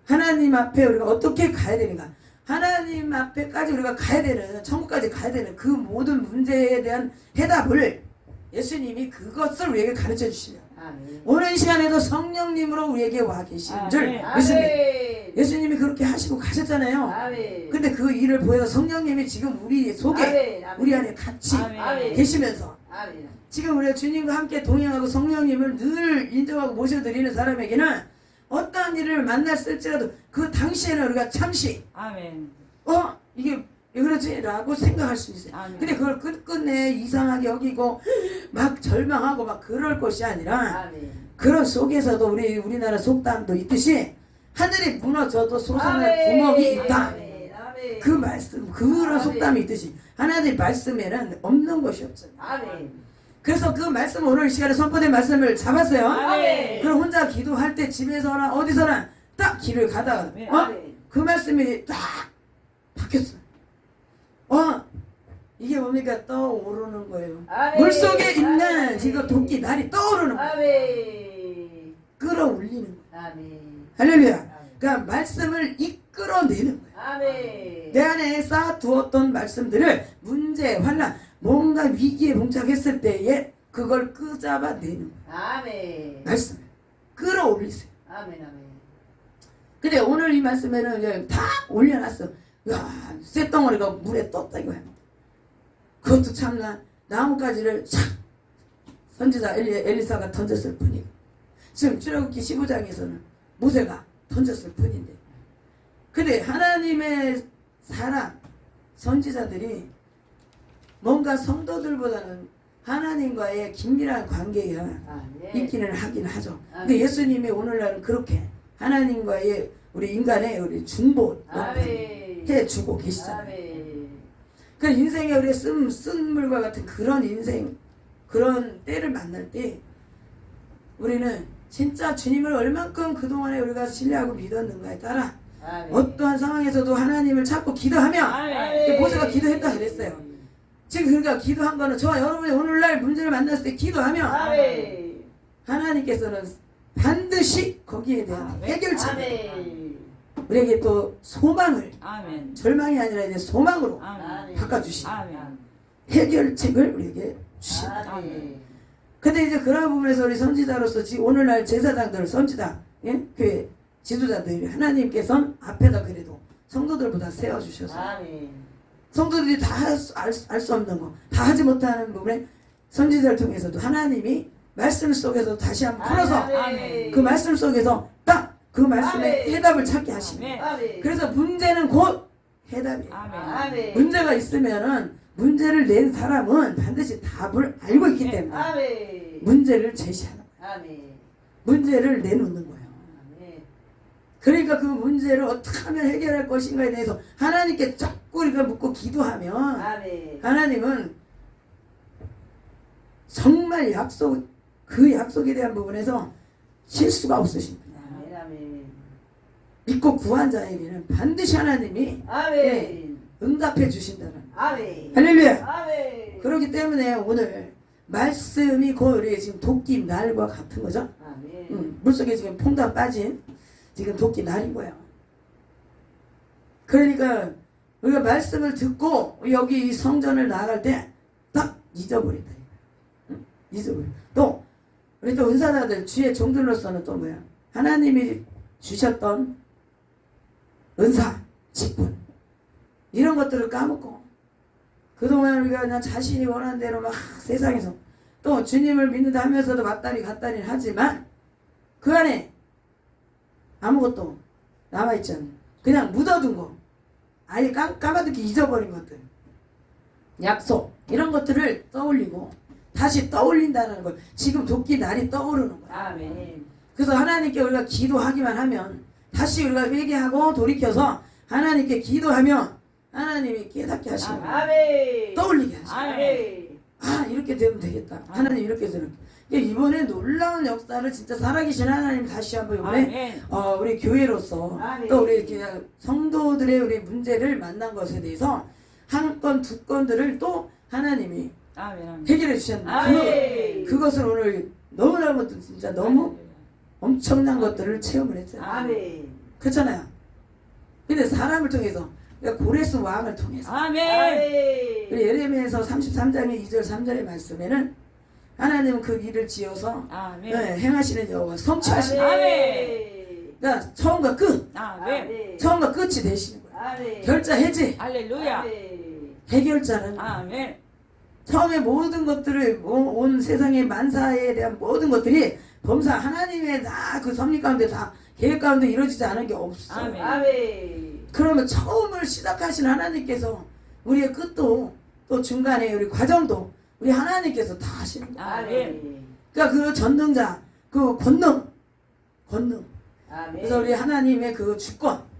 하나님 앞에 우리가 어떻게 가야 되는가 하나님 앞에까지 우리가 가야 되는 천국까지 가야 되는 그 모든 문제에 대한 해답을 예수님이 그것을 우리에게 가르쳐 주시면 아멘. 오늘 이 시간에도 성령님으로 우리에게 와 계시는 줄 아멘. 믿습니다. 아멘. 예수님이 그렇게 하시고 가셨잖아요. 아멘. 근데 그 일을 보여서 성령님이 지금 우리 속에 아멘. 아멘. 우리 안에 같이 아멘. 계시면서 아멘. 지금 우리가 주님과 함께 동행하고 성령님을 늘 인정하고 모셔드리는 사람에게는 어떠한 일을 만났을지라도 그 당시에는 우리가 잠시 아멘. 이게 왜 그러지? 라고 생각할 수 있어요. 아멘. 근데 그걸 끝끝내 이상하게 여기고 막 절망하고 막 그럴 것이 아니라 아멘. 그런 속에서도 우리나라 속담도 있듯이 하늘이 무너져도 솟아날 아멘. 구멍이 있다. 아멘. 아멘. 그 말씀 그런 아멘. 속담이 있듯이 하나님 말씀에는 없는 것이 없어요. 아멘. 그래서 그 말씀 오늘 이 시간에 선포된 말씀을 잡았어요. 아멘. 그럼 혼자 기도할 때 집에서나 어디서나 딱 길을 가다가 아멘. 그 말씀이 딱 박혔어요. 이게 뭡니까? 떠오르는 거예요. 아멘. 물속에 있는 아멘. 지금 도끼 날이 떠오르는 거예요. 아멘. 끌어올리는 거예요. 아멘. 할렐루야. 그러니까 말씀을 이끌어내는 거예요. 아멘. 내 안에 쌓아두었던 말씀들을 문제, 환난, 뭔가 위기에 봉착했을 때에 그걸 끄잡아내는 거예요. 아멘. 말씀을 끌어올리세요. 아멘. 아멘. 근데 오늘 이 말씀에는 그냥 다 올려놨어. 야, 쇳덩어리가 물에 떴다 이거야. 그것도 참나 나뭇가지를 착 선지자 엘리사가 던졌을 뿐이고, 지금 출애굽기 15장에서는 모세가 던졌을 뿐인데, 근데 하나님의 사람 선지자들이 뭔가 성도들보다는 하나님과의 긴밀한 관계가 아멘. 있기는 하긴 하죠. 근데 예수님이 오늘날은 그렇게 하나님과의 우리 인간의 우리 중보 아멘. 해주고 계시잖아요. 아멘. 그 인생에 우리 쓴 물과 같은 그런 인생, 그런 때를 만날 때 우리는 진짜 주님을 얼만큼 그동안에 우리가 신뢰하고 믿었는가에 따라 아멘. 어떠한 상황에서도 하나님을 찾고 기도하며, 아멘. 모세가 기도했다 그랬어요. 지금 그러니까 기도한 거는 저와 여러분이 오늘날 문제를 만났을 때 기도하며 아멘. 하나님께서는 반드시 거기에 대한 아멘. 해결책을 아멘. 우리에게 또 소망을, 아멘. 절망이 아니라 이제 소망으로 아멘. 바꿔주시고 아멘. 해결책을 우리에게 주신다. 아멘. 근데 이제 그런 부분에서 우리 선지자로서 지금 오늘날 제사장들, 선지자, 예? 교회 지도자들이 하나님께서는 앞에다 그래도 성도들보다 세워주셔서 아멘. 성도들이 다 알 수 없는 거, 다 하지 못하는 부분에 선지자를 통해서도 하나님이 말씀 속에서 다시 한번 풀어서 아멘. 그 말씀 속에서 딱 그 말씀의 아멘. 해답을 찾게 하십니다. 아멘. 아멘. 그래서 문제는 곧 해답이에요. 아멘. 아멘. 문제가 있으면은 문제를 낸 사람은 반드시 답을 알고 있기 때문에 아멘. 문제를 제시하는 거예요. 아멘. 문제를 내놓는 거예요. 아멘. 그러니까 그 문제를 어떻게 하면 해결할 것인가에 대해서 하나님께 자꾸 우리가 묻고 기도하면 아멘. 하나님은 정말 그 약속에 대한 부분에서 실수가 없으십니다. 아멘. 아멘. 믿고 구한 자에게는 반드시 하나님이 아멘. 응답해 주신다는. 아멘. 할렐루야. 아멘. 그렇기 때문에 오늘 말씀이 곧 우리의 지금 도끼 날과 같은 거죠. 아멘. 물속에 지금 퐁당 빠진 지금 도끼 날인 거예요. 그러니까 우리가 말씀을 듣고 여기 이 성전을 나아갈 때 딱 잊어버린다. 잊어버려. 또 우리 또 은사자들 주의 종들로서는 또 뭐야? 하나님이 주셨던 은사, 직분 이런 것들을 까먹고 그동안 우리가 그냥 자신이 원하는 대로 막 세상에서 또 주님을 믿는다 하면서도 맞다리 갔다리 하지만 그 안에 아무것도 남아있지 않아요. 그냥 묻어둔 거, 아예 까마득히 잊어버린 것들, 약속 이런 것들을 떠올리고 다시 떠올린다는 걸 지금 도끼 날이 떠오르는 거예요. 아멘. 그래서 하나님께 우리가 기도하기만 하면 다시 우리가 회개하고 돌이켜서 하나님께 기도하면 하나님이 깨닫게 하시고 아멘. 떠올리게 하시고 아멘. 아 이렇게 되면 되겠다. 하나님 이렇게 해서 이렇게. 이번에 놀라운 역사를 진짜 살아계신 하나님 다시 한번 이번에 아멘. 우리 교회로서 아멘. 또 우리 그냥 성도들의 우리 문제를 만난 것에 대해서 한 건 두 건들을 또 하나님이 아멘. 아멘. 해결해 주셨는데 아멘. 그것을 오늘 너무나 진짜 너무 엄청난 것들을 체험을 했어요. 아멘. 그렇잖아요. 근데 사람을 통해서 그러니까 고레스 왕을 통해서 아멘. 아멘. 우리 예레미야에서 33장의 2절 3절의 말씀에는 하나님은 그 일을 지어서 아멘. 행하시는 여호와 성취하시는 아멘. 그러니까 처음과 끝 아멘. 처음과 끝이 되시는 거예요. 아멘. 결자 해제 할렐루야. 아멘. 해결자는 아멘. 처음에 모든 것들을 온 세상의 만사에 대한 모든 것들이 범사 하나님의 다 그 섭리 가운데 다 계획 가운데 이루어지지 않은 게 없어. 아멘. 아멘. 그러면 처음을 시작하신 하나님께서 우리의 끝도 또 중간에 우리 과정도 우리 하나님께서 다 하시는 거예요. 아멘. 그러니까 그 전능자, 그 권능. 아멘. 그래서 우리 하나님의 그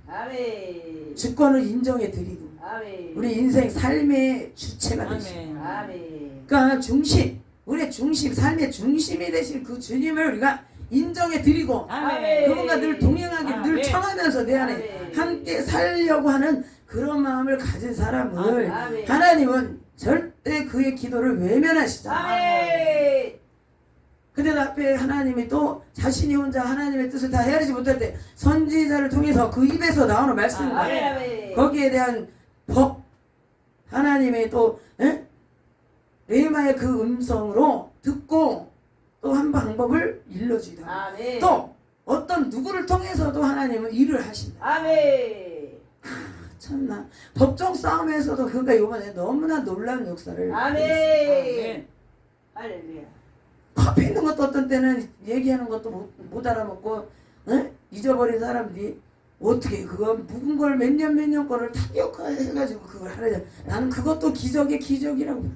아멘. 주권을 인정해 드리고 아멘. 우리 인생 삶의 주체가 되시고 아멘. 아멘. 그러니까 중심, 우리의 중심, 삶의 중심이 되신 그 주님을 우리가 인정해 드리고 아멘. 그분과 늘 동행하기를 늘 아멘. 청하면서 내 안에 아멘. 함께 살려고 하는 그런 마음을 가진 사람을 아멘. 하나님은 절대 그의 기도를 외면하시잖아요. 아멘. 근데 앞에 하나님이 또 자신이 혼자 하나님의 뜻을 다 헤아리지 못할 때 선지자를 통해서 그 입에서 나오는 말씀과 아멘. 거기에 대한 법, 하나님의 또 레마의 그 음성으로 듣고 또 한 방법을 일러주기도 하고 아멘. 또 어떤 누구를 통해서도 하나님은 일을 하신다. 아멘. 참나 법정 싸움에서도 그가 이번에 너무나 놀라운 역사를 아멘. 할렐루야. 커피 있는 것도 어떤 때는 얘기하는 것도 못 알아먹고 잊어버린 사람들이 어떻게 그거 묵은 걸 몇 년 거를 타격해가지고 그걸 하려냐. 나는 그것도 기적의 기적이라고 봐.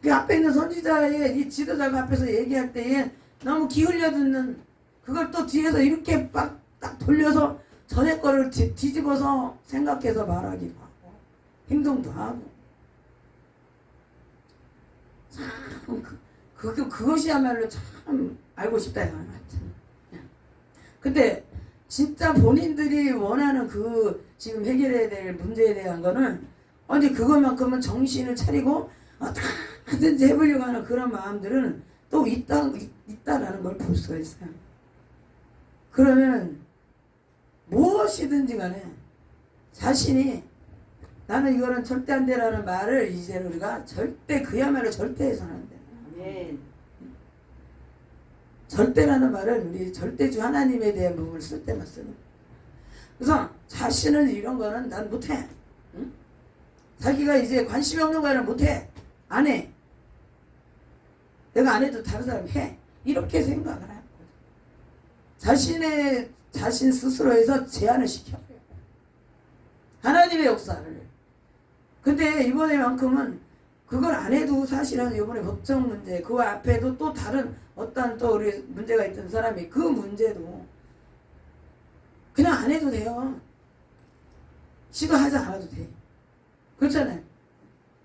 그 앞에 있는 선지자의 이 지도자가 앞에서 얘기할 때에 너무 기울여 듣는 그걸 또 뒤에서 이렇게 딱 돌려서 전에 거를 뒤집어서 생각해서 말하기도 하고 행동도 하고 참 그것이야말로 참 알고 싶다 하여튼. 근데 진짜 본인들이 원하는 그 지금 해결해야 될 문제에 대한 거는 언제 그것만큼은 정신을 차리고 어떻게든지 해보려고 하는 그런 마음들은 또 있다라는 걸 볼 수가 있어요. 그러면 무엇이든지 간에 자신이 나는 이거는 절대 안 되라는 말을 이제 우리가 절대 그야말로 절대해서는 안 돼. 아멘. 절대라는 말은 우리 절대주 하나님에 대한 부분을 쓸 때만 쓰는 거예요. 그래서 자신은 이런 거는 난 못해. 응? 자기가 이제 관심이 없는 거는 못해. 안 해. 내가 안 해도 다른 사람이 해. 이렇게 생각을 하는 거죠. 자신 스스로에서 제한을 시켜. 하나님의 역사를. 근데 이번에만큼은 그걸 안 해도 사실은 이번에 법정 문제 그 앞에도 또 다른 어떤 또 우리 문제가 있던 사람이 그 문제도 그냥 안 해도 돼요. 시도하지 않아도 돼. 그렇잖아요.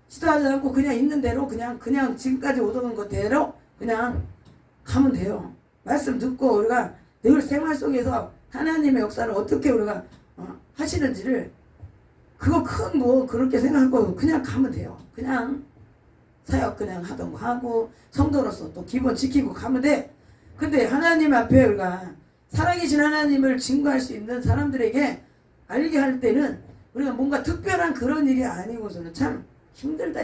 시도하지 않고 그냥 있는 대로 그냥 지금까지 오던 것대로 그냥 가면 돼요. 말씀 듣고 우리가 늘 생활 속에서 하나님의 역사를 어떻게 우리가 하시는지를 그거 큰 뭐 그렇게 생각하고 그냥 가면 돼요. 그냥 사역 그냥 하던 거 하고 성도로서 또 기본 지키고 가면 돼. 근데 하나님 앞에 우리가 살아계신 하나님을 증거할 수 있는 사람들에게 알게 할 때는 우리가 뭔가 특별한 그런 일이 아니고서는 참 힘들다.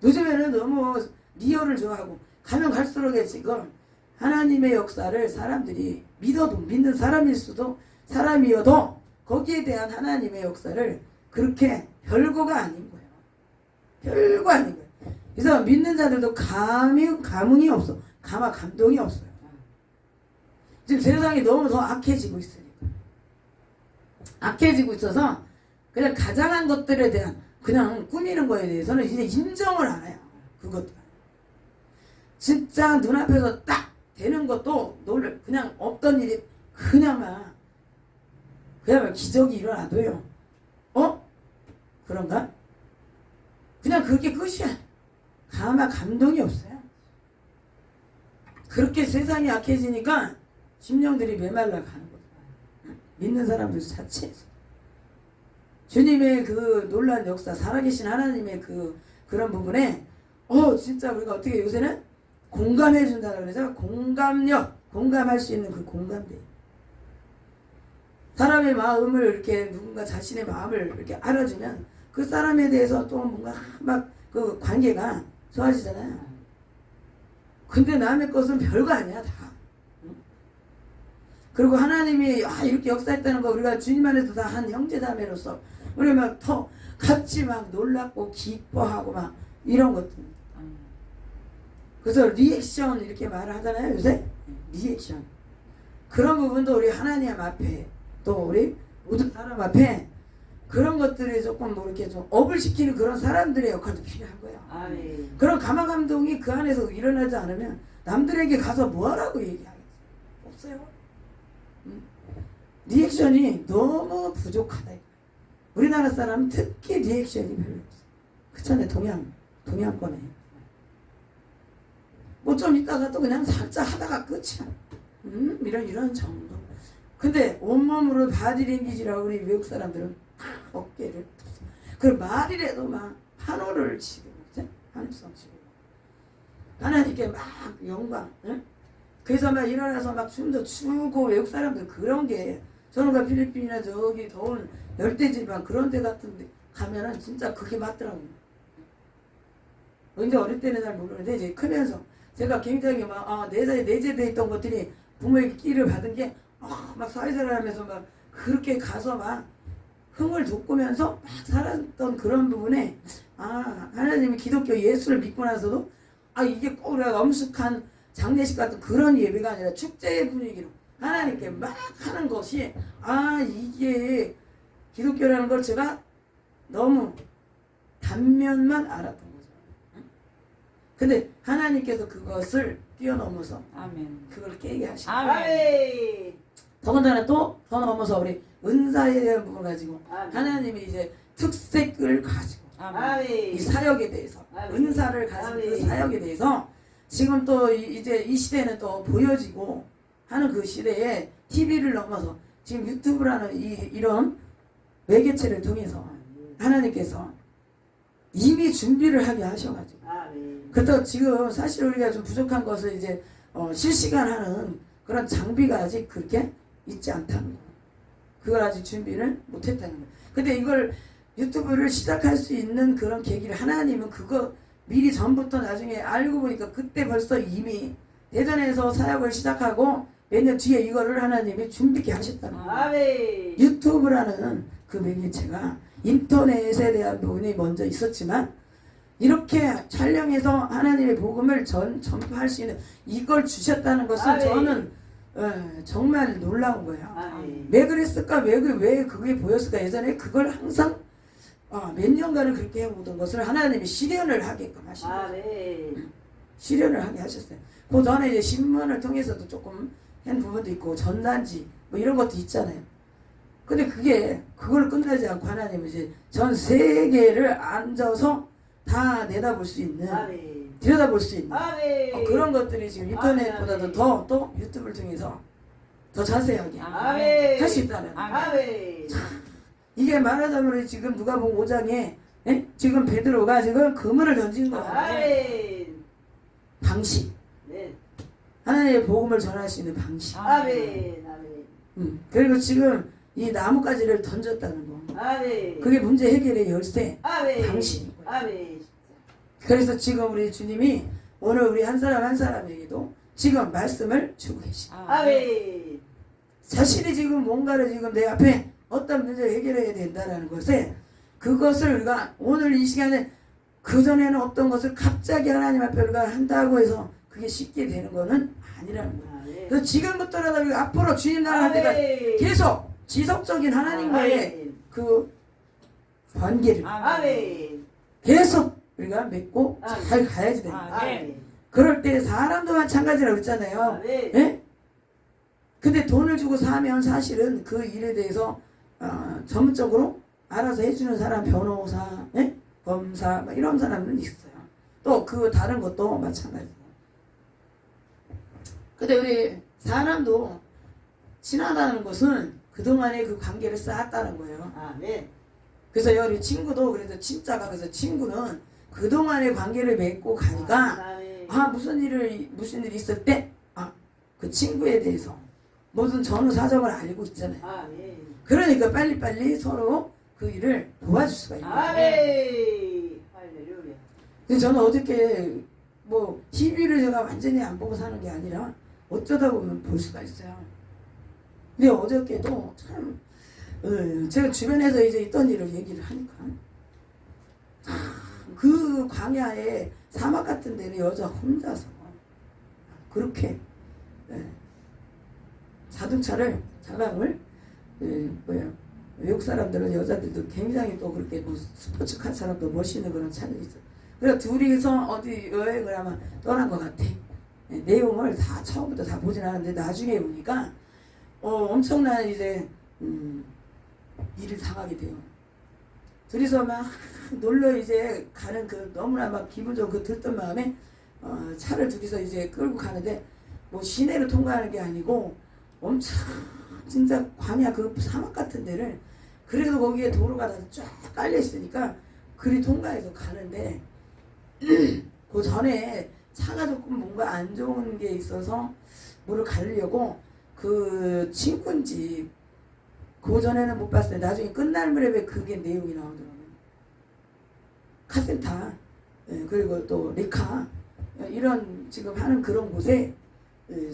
요즘에는 너무 리얼을 좋아하고 가면 갈수록 지금 하나님의 역사를 사람들이 믿는 사람일 수도 사람이어도 거기에 대한 하나님의 역사를 그렇게 별거가 아닌 거예요. 별거 아닌 거예요. 그래서 믿는 자들도 감흥이 없어. 감동이 없어요. 지금 세상이 너무 더 악해지고 있으니까. 악해지고 있어서 그냥 가장한 것들에 대한 그냥 꾸미는 거에 대해서는 이제 인정을 안 해요. 그것도. 진짜 눈앞에서 딱 되는 것도 그냥 없던 일이 그야말로 기적이 일어나도요. 그런가? 그냥 그게 끝이야. 감동이 없어요. 그렇게 세상이 악해지니까 심령들이 메말라 가는 거예요. 믿는 사람들 자체에서. 주님의 그 놀라운 역사, 살아계신 하나님의 그런 부분에 진짜 우리가 어떻게 요새는 공감해 준다고 그러죠. 공감할 수 있는 그 공감대. 사람의 마음을 이렇게 누군가 자신의 마음을 이렇게 알아주면 그 사람에 대해서 또 뭔가 막 그 관계가 좋아지잖아요. 근데 남의 것은 별거 아니야 다. 그리고 하나님이 이렇게 역사했다는 거 우리가 주님 안에서 다 한 형제자매로서 우리 막 더 같이 막 놀랍고 기뻐하고 막 이런 것들. 그래서 리액션 이렇게 말을 하잖아요 요새. 리액션. 그런 부분도 우리 하나님 앞에 또 우리 모든 사람 앞에 그런 것들이 조금 뭐 이렇게 좀 업을 시키는 그런 사람들의 역할도 필요한 거예요. 아멘. 그런 감화감동이 그 안에서 일어나지 않으면 남들에게 가서 뭐하라고 얘기하겠어요? 없어요. 리액션이 너무 부족하다. 우리나라 사람은 특히 리액션이 별로 없어요. 그렇잖아요. 동양권에. 뭐 좀 있다가 또 그냥 살짝 하다가 끝이야. 이런 정도. 근데 온몸으로 바디랭귀지라고 우리 외국 사람들은 어깨를 그 말이라도 막 환호를 치고 그죠? 환호성 치고 하나님께 막 영광. 응? 그래서 막 일어나서 막 춤도 추고 외국 사람들 그런 게 저는 그 필리핀이나 저기 더운 열대지방 그런 데 같은 데 가면은 진짜 그게 맞더라고요. 근데 어릴 때는 잘 모르는데 이제 크면서 제가 굉장히 막 내재돼 있던 것들이 부모의 끼를 받은 게 막 사회생활 하면서 막 그렇게 가서 막 흥을 돋구면서 막 살았던 그런 부분에 하나님이 기독교 예수를 믿고 나서도 이게 꼭 우리가 엄숙한 장례식 같은 그런 예배가 아니라 축제의 분위기로 하나님께 막 하는 것이 이게 기독교라는 걸 제가 너무 단면만 알았던 거죠. 근데 하나님께서 그것을 뛰어넘어서 아멘. 그걸 깨게 하시고 아멘. 더군다나 또 더 넘어서 우리 은사에 대한 부분을 가지고 아멘. 하나님이 이제 특색을 가지고 아멘. 이 아멘. 사역에 대해서 아멘. 은사를 가진 그 아멘. 사역에 대해서 지금 또 이제 이 시대는 또 보여지고 하는 그 시대에 TV를 넘어서 지금 유튜브라는 이런 매개체를 통해서 하나님께서 이미 준비를 하게 하셔가지고 아멘. 그렇다고 지금 사실 우리가 좀 부족한 것을 이제 실시간 하는 그런 장비가 아직 그렇게 있지 않다는 거예요. 그걸 아직 준비를 못했다는 거예요. 근데 이걸 유튜브를 시작할 수 있는 그런 계기를 하나님은 그거 미리 전부터 나중에 알고 보니까 그때 벌써 이미 대전에서 사역을 시작하고 몇 년 뒤에 이거를 하나님이 준비케 하셨다는 거예요. 아멘. 유튜브라는 그 매개체가 인터넷에 대한 부분이 먼저 있었지만 이렇게 촬영해서 하나님의 복음을 전파할 수 있는 이걸 주셨다는 것은 아멘. 저는 정말 놀라운 거예요. 아멘. 왜 그랬을까? 왜 그게 보였을까? 예전에 그걸 항상 몇 년간을 그렇게 해오던 것을 하나님이 실현을 하게끔 하신 거예요. 아멘. 실현을 하게 하셨어요. 그 전에 이제 신문을 통해서도 조금 한 부분도 있고 전단지 뭐 이런 것도 있잖아요. 근데 그걸 끝나지 않고 하나님은 이제 전 세계를 앉아서 다 내다볼 수 있는 아멘. 들여다볼 수 있는 아멘. 그런 것들이 지금 인터넷보다도 아멘. 더 또 유튜브를 통해서 더 자세하게 아멘. 할 수 있다는 거예요. 아멘. 이게 말하자면 지금 누가복음 5장에 지금 베드로가 지금 그물을 던진 거예요. 아멘. 방식 네. 하나님의 복음을 전할 수 있는 방식. 아멘. 아멘. 그리고 지금 이 나뭇가지를 던졌다는 거. 아멘. 그게 문제 해결의 열쇠 아멘. 방식인 거예요. 아멘. 그래서 지금 우리 주님이 오늘 우리 한 사람 한 사람에게도 지금 말씀을 주고 계십니다. 아멘. 자신이 지금 뭔가를 지금 내 앞에 어떤 문제를 해결해야 된다는 것에 그것을 우리가 오늘 이 시간에 그전에는 없던 것을 갑자기 하나님 앞에 우리가 한다고 해서 그게 쉽게 되는 거는 아니라는 거예요. 아멘. 그래서 지금부터라도 우리가 앞으로 주님 나라 할 때가 아멘. 계속 지속적인 하나님과의 아멘. 그 관계를 아멘. 계속 우리가 맺고 아멘. 잘 가야지 돼요. 아멘. 그럴 때 사람도 마찬가지라고 했잖아요. 아멘. 예? 근데 돈을 주고 사면 사실은 그 일에 대해서 전문적으로 알아서 해주는 사람, 변호사, 예? 검사 막 이런 사람은 있어요. 또 그 다른 것도 마찬가지예요. 근데 우리 사람도 친하다는 것은 그동안의 그 관계를 쌓았다는 거예요. 아멘. 그래서 우리 친구도 그래서 친자가 그래서 친구는 그동안의 관계를 맺고 가니까 아멘. 무슨 일이 있을 때 그 친구에 대해서 모든 전후 사정을 알고 있잖아요. 아멘. 그러니까 빨리빨리 서로 그 일을 도와줄 수가 있는 거예요. 아멘. 할렐루야. 그래서 저는 어저께 뭐 TV를 제가 완전히 안 보고 사는 게 아니라 어쩌다 보면 볼 수가 있어요. 근데 어저께도 참 제가 주변에서 이제 있던 일을 얘기를 하니까 그 광야에 사막 같은 데는 여자 혼자서 그렇게 자동차를 외국 사람들은 여자들도 굉장히 또 그렇게 뭐 스포츠카 사람도 멋있는 그런 차들이 있어요. 그래서 둘이서 어디 여행을 아마 떠난 것 같아. 내용을 다 처음부터 다 보진 않았는데 나중에 보니까 엄청난 이제 일을 당하게 돼요. 둘이서 막 놀러 이제 가는 그 너무나 막 기분 좋은 그 들뜬 마음에 차를 둘이서 이제 끌고 가는데 뭐 시내를 통과하는 게 아니고 엄청 진짜 광야 그 사막 같은 데를 그래도 거기에 도로가 다 쫙 깔려 있으니까 그리 통과해서 가는데 그 전에 차가 조금 뭔가 안 좋은 게 있어서 뭐를 가려고 그 친구인지 그 전에는 못 봤어요. 나중에 끝날 무렵에 그게 내용이 나오더라고요. 카센터 그리고 또 리카 이런 지금 하는 그런 곳에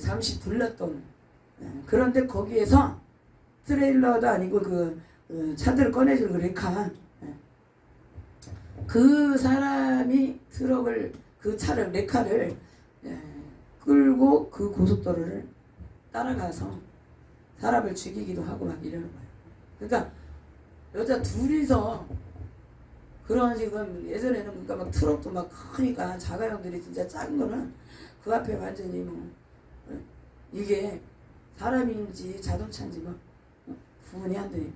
잠시 들렀던 그런데 거기에서 트레일러도 아니고 그 차들을 꺼내주는 그 리카 그 사람이 트럭을 그 차를 레카를 끌고 그 고속도로를 따라가서 사람을 죽이기도 하고 막 이러는 거예요. 그러니까 여자 둘이서 그런 지금 예전에는 그러니까 막 트럭도 막 크니까 자가용들이 진짜 작은 거는 그 앞에 완전히 뭐 이게 사람인지 자동차인지 뭐 구분이 안 돼.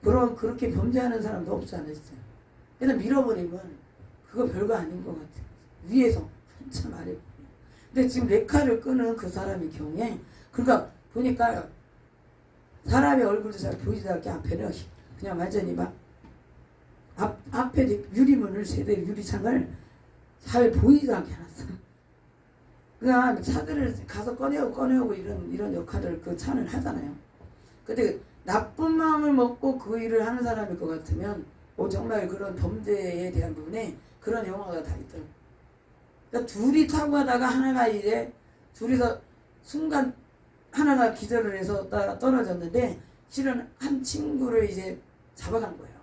그렇게 범죄하는 사람도 없지 않았어요. 그냥 밀어버리면 그거 별거 아닌 것 같아요. 위에서 한참 아래. 근데 지금 레카를 끄는 그 사람의 경우에 그러니까 보니까 사람의 얼굴도 잘 보이지 않게 앞에는 그냥 완전히 막 앞에 유리문을 세대 유리창을 잘 보이지 않게 해놨어. 그러니까 차들을 가서 꺼내오고 이런 역할을 그 차는 하잖아요. 근데 나쁜 마음을 먹고 그 일을 하는 사람일 것 같으면 정말 그런 범죄에 대한 부분에 그런 영화가 다 있더라고요. 그러니까 둘이 타고 가다가 하나가 이제 둘이서 순간 하나가 기절을 해서 떨어졌는데 실은 한 친구를 이제 잡아간 거예요.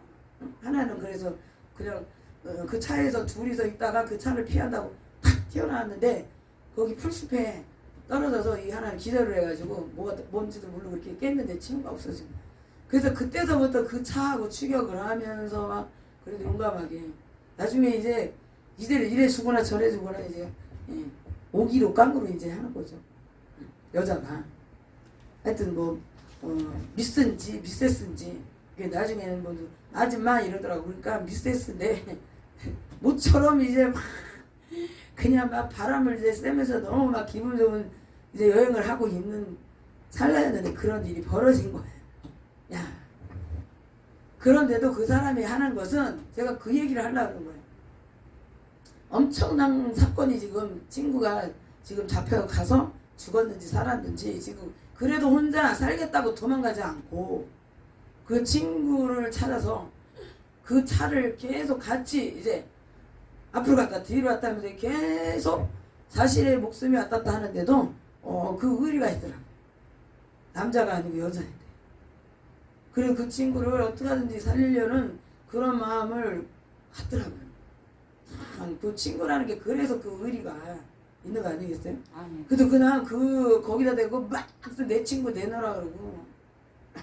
하나는 그래서 그냥 그 차에서 둘이서 있다가 그 차를 피한다고 탁 튀어나왔는데 거기 풀숲에 떨어져서 이 하나는 기절을 해가지고 뭔지도 모르고 이렇게 깼는데 친구가 없어진 거예요. 그래서 그때서부터 그 차하고 추격을 하면서 막 그래도 용감하게 나중에 이제 이래 주거나 저래 주거나 이제 오기로 깡으로 이제 하는 거죠. 여자가 하여튼 뭐 미스인지 미세스인지 나중에는 뭐 아줌마 이러더라고. 그러니까 미세스인데 모처럼 이제 막 그냥 막 바람을 이제 쐬면서 너무 막 기분 좋은 이제 여행을 하고 있는 찰나였는데 그런 일이 벌어진 거예요. 야, 그런데도 그 사람이 하는 것은 제가 그 얘기를 하려고 그런 거예요. 엄청난 사건이 지금 친구가 지금 잡혀가서 죽었는지 살았는지 지금 그래도 혼자 살겠다고 도망가지 않고 그 친구를 찾아서 그 차를 계속 같이 이제 앞으로 갔다 뒤로 갔다 하면서 계속 자신의 목숨이 왔다 갔다 하는데도 그 의리가 있더라고요. 남자가 아니고 여자인데. 그리고 그 친구를 어떻게 하든지 살리려는 그런 마음을 갖더라고요. 그 친구라는 게 그래서 그 의리가 있는 거 아니겠어요? 아니. 그래도 그냥 거기다 대고 막 내 친구 내놓으라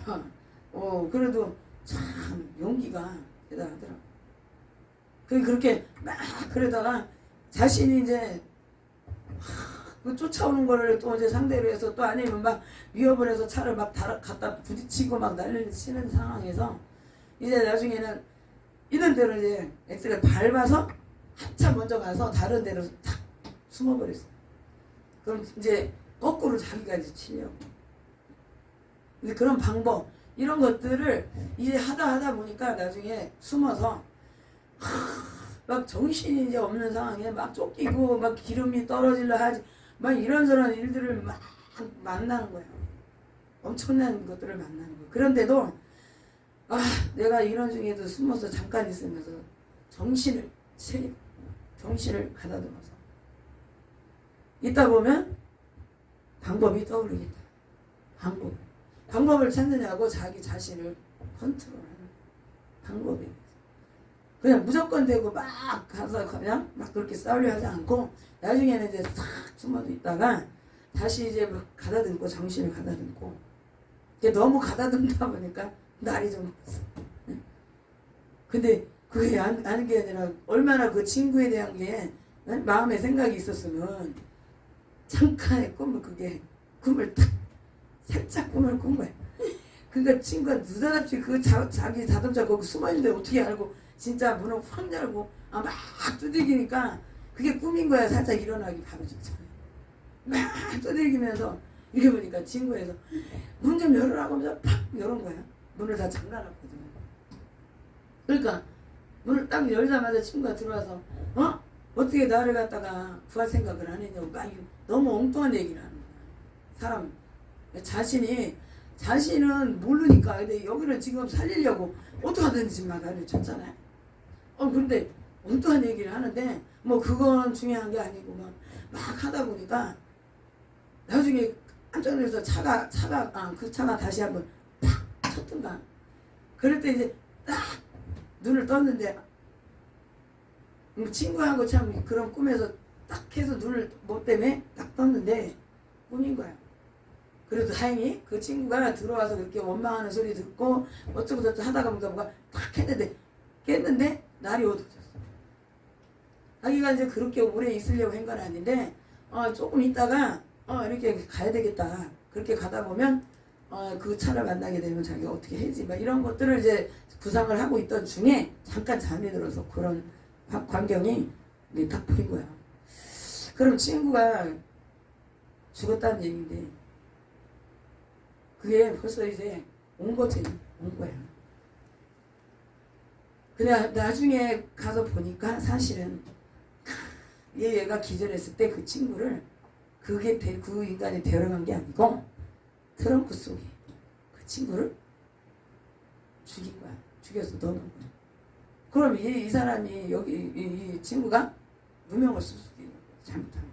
그러고 그래도 참 용기가 대단하더라고요. 그렇게 막 그러다가 자신이 이제 그 쫓아오는 거를 또 이제 상대로 해서 또 아니면 막 위협을 해서 차를 막 갖다 부딪히고 막 난리를 치는 상황에서 이제 나중에는 이런 데로 이제 엑스를 밟아서 한참 먼저 가서 다른 데로 탁 숨어버렸어요. 그럼 이제 거꾸로 자기가 이제 치려고. 근데 그런 방법 이런 것들을 이제 하다 보니까 나중에 숨어서 막 정신이 이제 없는 상황에 막 쫓기고 막 기름이 떨어질라 하지 막 이런저런 일들을 막 만나는 거예요. 엄청난 것들을 만나는 거예요. 그런데도 내가 이런 중에도 숨어서 잠깐 있으면서 정신을 가다듬어서 있다 보면 방법이 떠오르겠다. 방법을 찾느냐고 자기 자신을 컨트롤하는 방법이 그냥 무조건 되고 막 가서 그냥 막 그렇게 싸우려 하지 않고 나중에는 이제 싹 숨어도 있다가 다시 이제 막 가다듬고 정신을 가다듬고 이게 너무 가다듬다 보니까 날이 좀 먹었어. 근데 그게 아는 게 아니라 얼마나 그 친구에 대한 게 마음에 생각이 있었으면 잠깐의 꿈을 딱 살짝 꿈을 꾼 거야. 그러니까 친구가 느닷없이 그 자기 자동차 거기 숨어있는데 어떻게 알고 진짜 문을 확 열고 막 두들기니까 그게 꿈인 거야. 살짝 일어나기 바로 직전에 막 두들기면서 이렇게 보니까 친구에서 문 좀 열으라고 하면서 팍 열은 거야. 문을 다 잠가놨거든. 그러니까 문을 딱 열자마자 친구가 들어와서 어떻게 나를 갖다가 구할 생각을 안 했냐고 막 너무 엉뚱한 얘기를 하는 거야. 사람 자신은 모르니까. 근데 여기는 지금 살리려고 어떻게든지 막 나를 쳤잖아요. 그런데 엉뚱한 얘기를 하는데 뭐 그건 중요한 게 아니고 막 하다 보니까 나중에 깜짝 놀라서 그 차가 다시 한번 팍 쳤던가. 그럴 때 이제 딱 눈을 떴는데 친구하고 참 그런 꿈에서 딱 해서 눈을 뭐 때문에 딱 떴는데 꿈인 거야. 그래도 다행히 그 친구가 들어와서 그렇게 원망하는 소리 듣고 어쩌고 저쩌고 하다가 뭔가 탁 했는데 깼는데 날이 어두워졌어. 자기가 이제 그렇게 오래 있으려고 한 건 아닌데 조금 있다가 이렇게 가야 되겠다. 그렇게 가다 보면 그 차를 만나게 되면 자기가 어떻게 해야지 막 이런 것들을 이제 구상을 하고 있던 중에 잠깐 잠이 들어서 그런 광경이 딱 보인 거야. 그럼 친구가 죽었다는 얘기인데 그게 벌써 이제 온 거지. 온 거야. 근데 나중에 가서 보니까 사실은 얘가 기절했을 때 그 친구를 그 인간이 데려간 게 아니고 트렁크 속에 그 친구를 죽인 거야. 죽여서 넣어놓은 거야. 그럼 이 사람이 여기 이 친구가 누명을 쓸 수도 있는 거야. 잘못하면.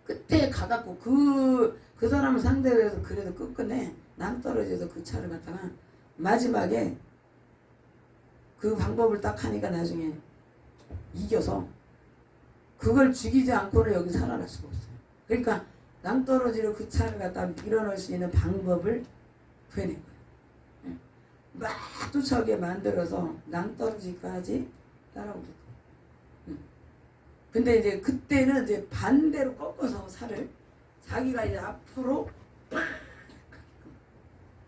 그때 가갖고 그 사람을 상대로 해서 그래도 끝끝내 낭떠러져서 그 차를 갖다가 마지막에 그 방법을 딱 하니까 나중에 이겨서 그걸 죽이지 않고는 여기 살아날 수가 없어요. 그러니까 낭떠러지로 그 차를 갖다 밀어넣을 수 있는 방법을 구해낸 거예요. 막 쫓아오게 만들어서 낭떠러지까지 따라오게. 근데 이제 그때는 이제 반대로 꺾어서 살을 자기가 이제 앞으로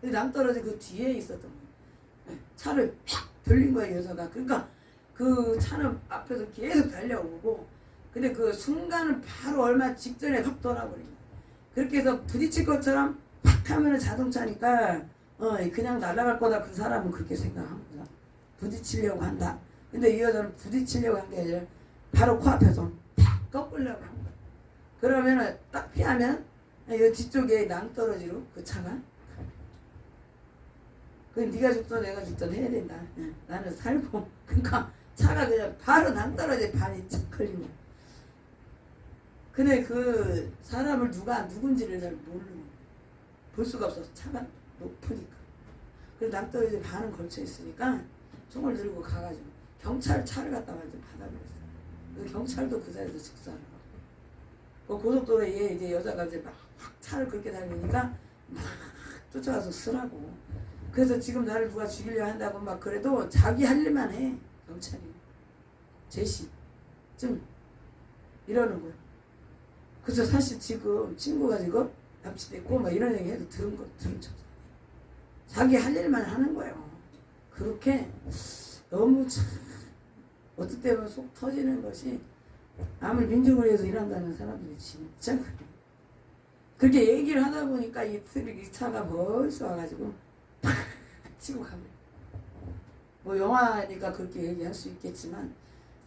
낭떠러지 그 뒤에 있었던 거예요. 차를 팍 돌린 거예요, 여자가. 그러니까 그 차는 앞에서 계속 달려오고 근데 그 순간을 바로 얼마 직전에 확 돌아버린 거예요. 그렇게 해서 부딪힐 것처럼 팍 하면은 자동차니까 그냥 날아갈 거다. 그 사람은 그렇게 생각한 거죠. 부딪히려고 한다. 근데 이 여자는 부딪히려고 한 게 아니라 바로 코앞에서 팍 꺾으려고 한 거예요. 그러면은 딱 피하면 이 뒤쪽에 낭떠러지로 그 차가 그 네가 죽든 내가 죽든 해야 된다. 나는 살고. 그러니까 차가 그냥 바로 낭떠러지에 반이 착 걸린 거야. 근데 그 사람을 누군지를 잘 모르는 거야. 볼 수가 없어서 차가 높으니까. 그래서 낭떠러지에 반은 걸쳐 있으니까 총을 들고 가가지고 경찰 차를 갖다 완전 받아버렸어요. 경찰도 그 자리에서 즉사를 하고. 그 고속도로에 이제 여자가 이제 막 차를 그렇게 달리니까 막 쫓아가서 쓰라고. 그래서 지금 나를 누가 죽이려 한다고 막 그래도 자기 할 일만 해. 경찰이. 제시. 좀 이러는 거야. 그래서 사실 지금 친구가 지금 납치됐고 막 이런 얘기 해도 들은 척. 자기 할 일만 하는 거예요. 그렇게 너무 참 어떨 때는 속 터지는 것이 아무리 민족을 위해서 일한다는 사람들이 진짜 그래. 그렇게 얘기를 하다 보니까 이 차가 벌써 와가지고 팍 치고 가버려. 뭐 영화니까 그렇게 얘기할 수 있겠지만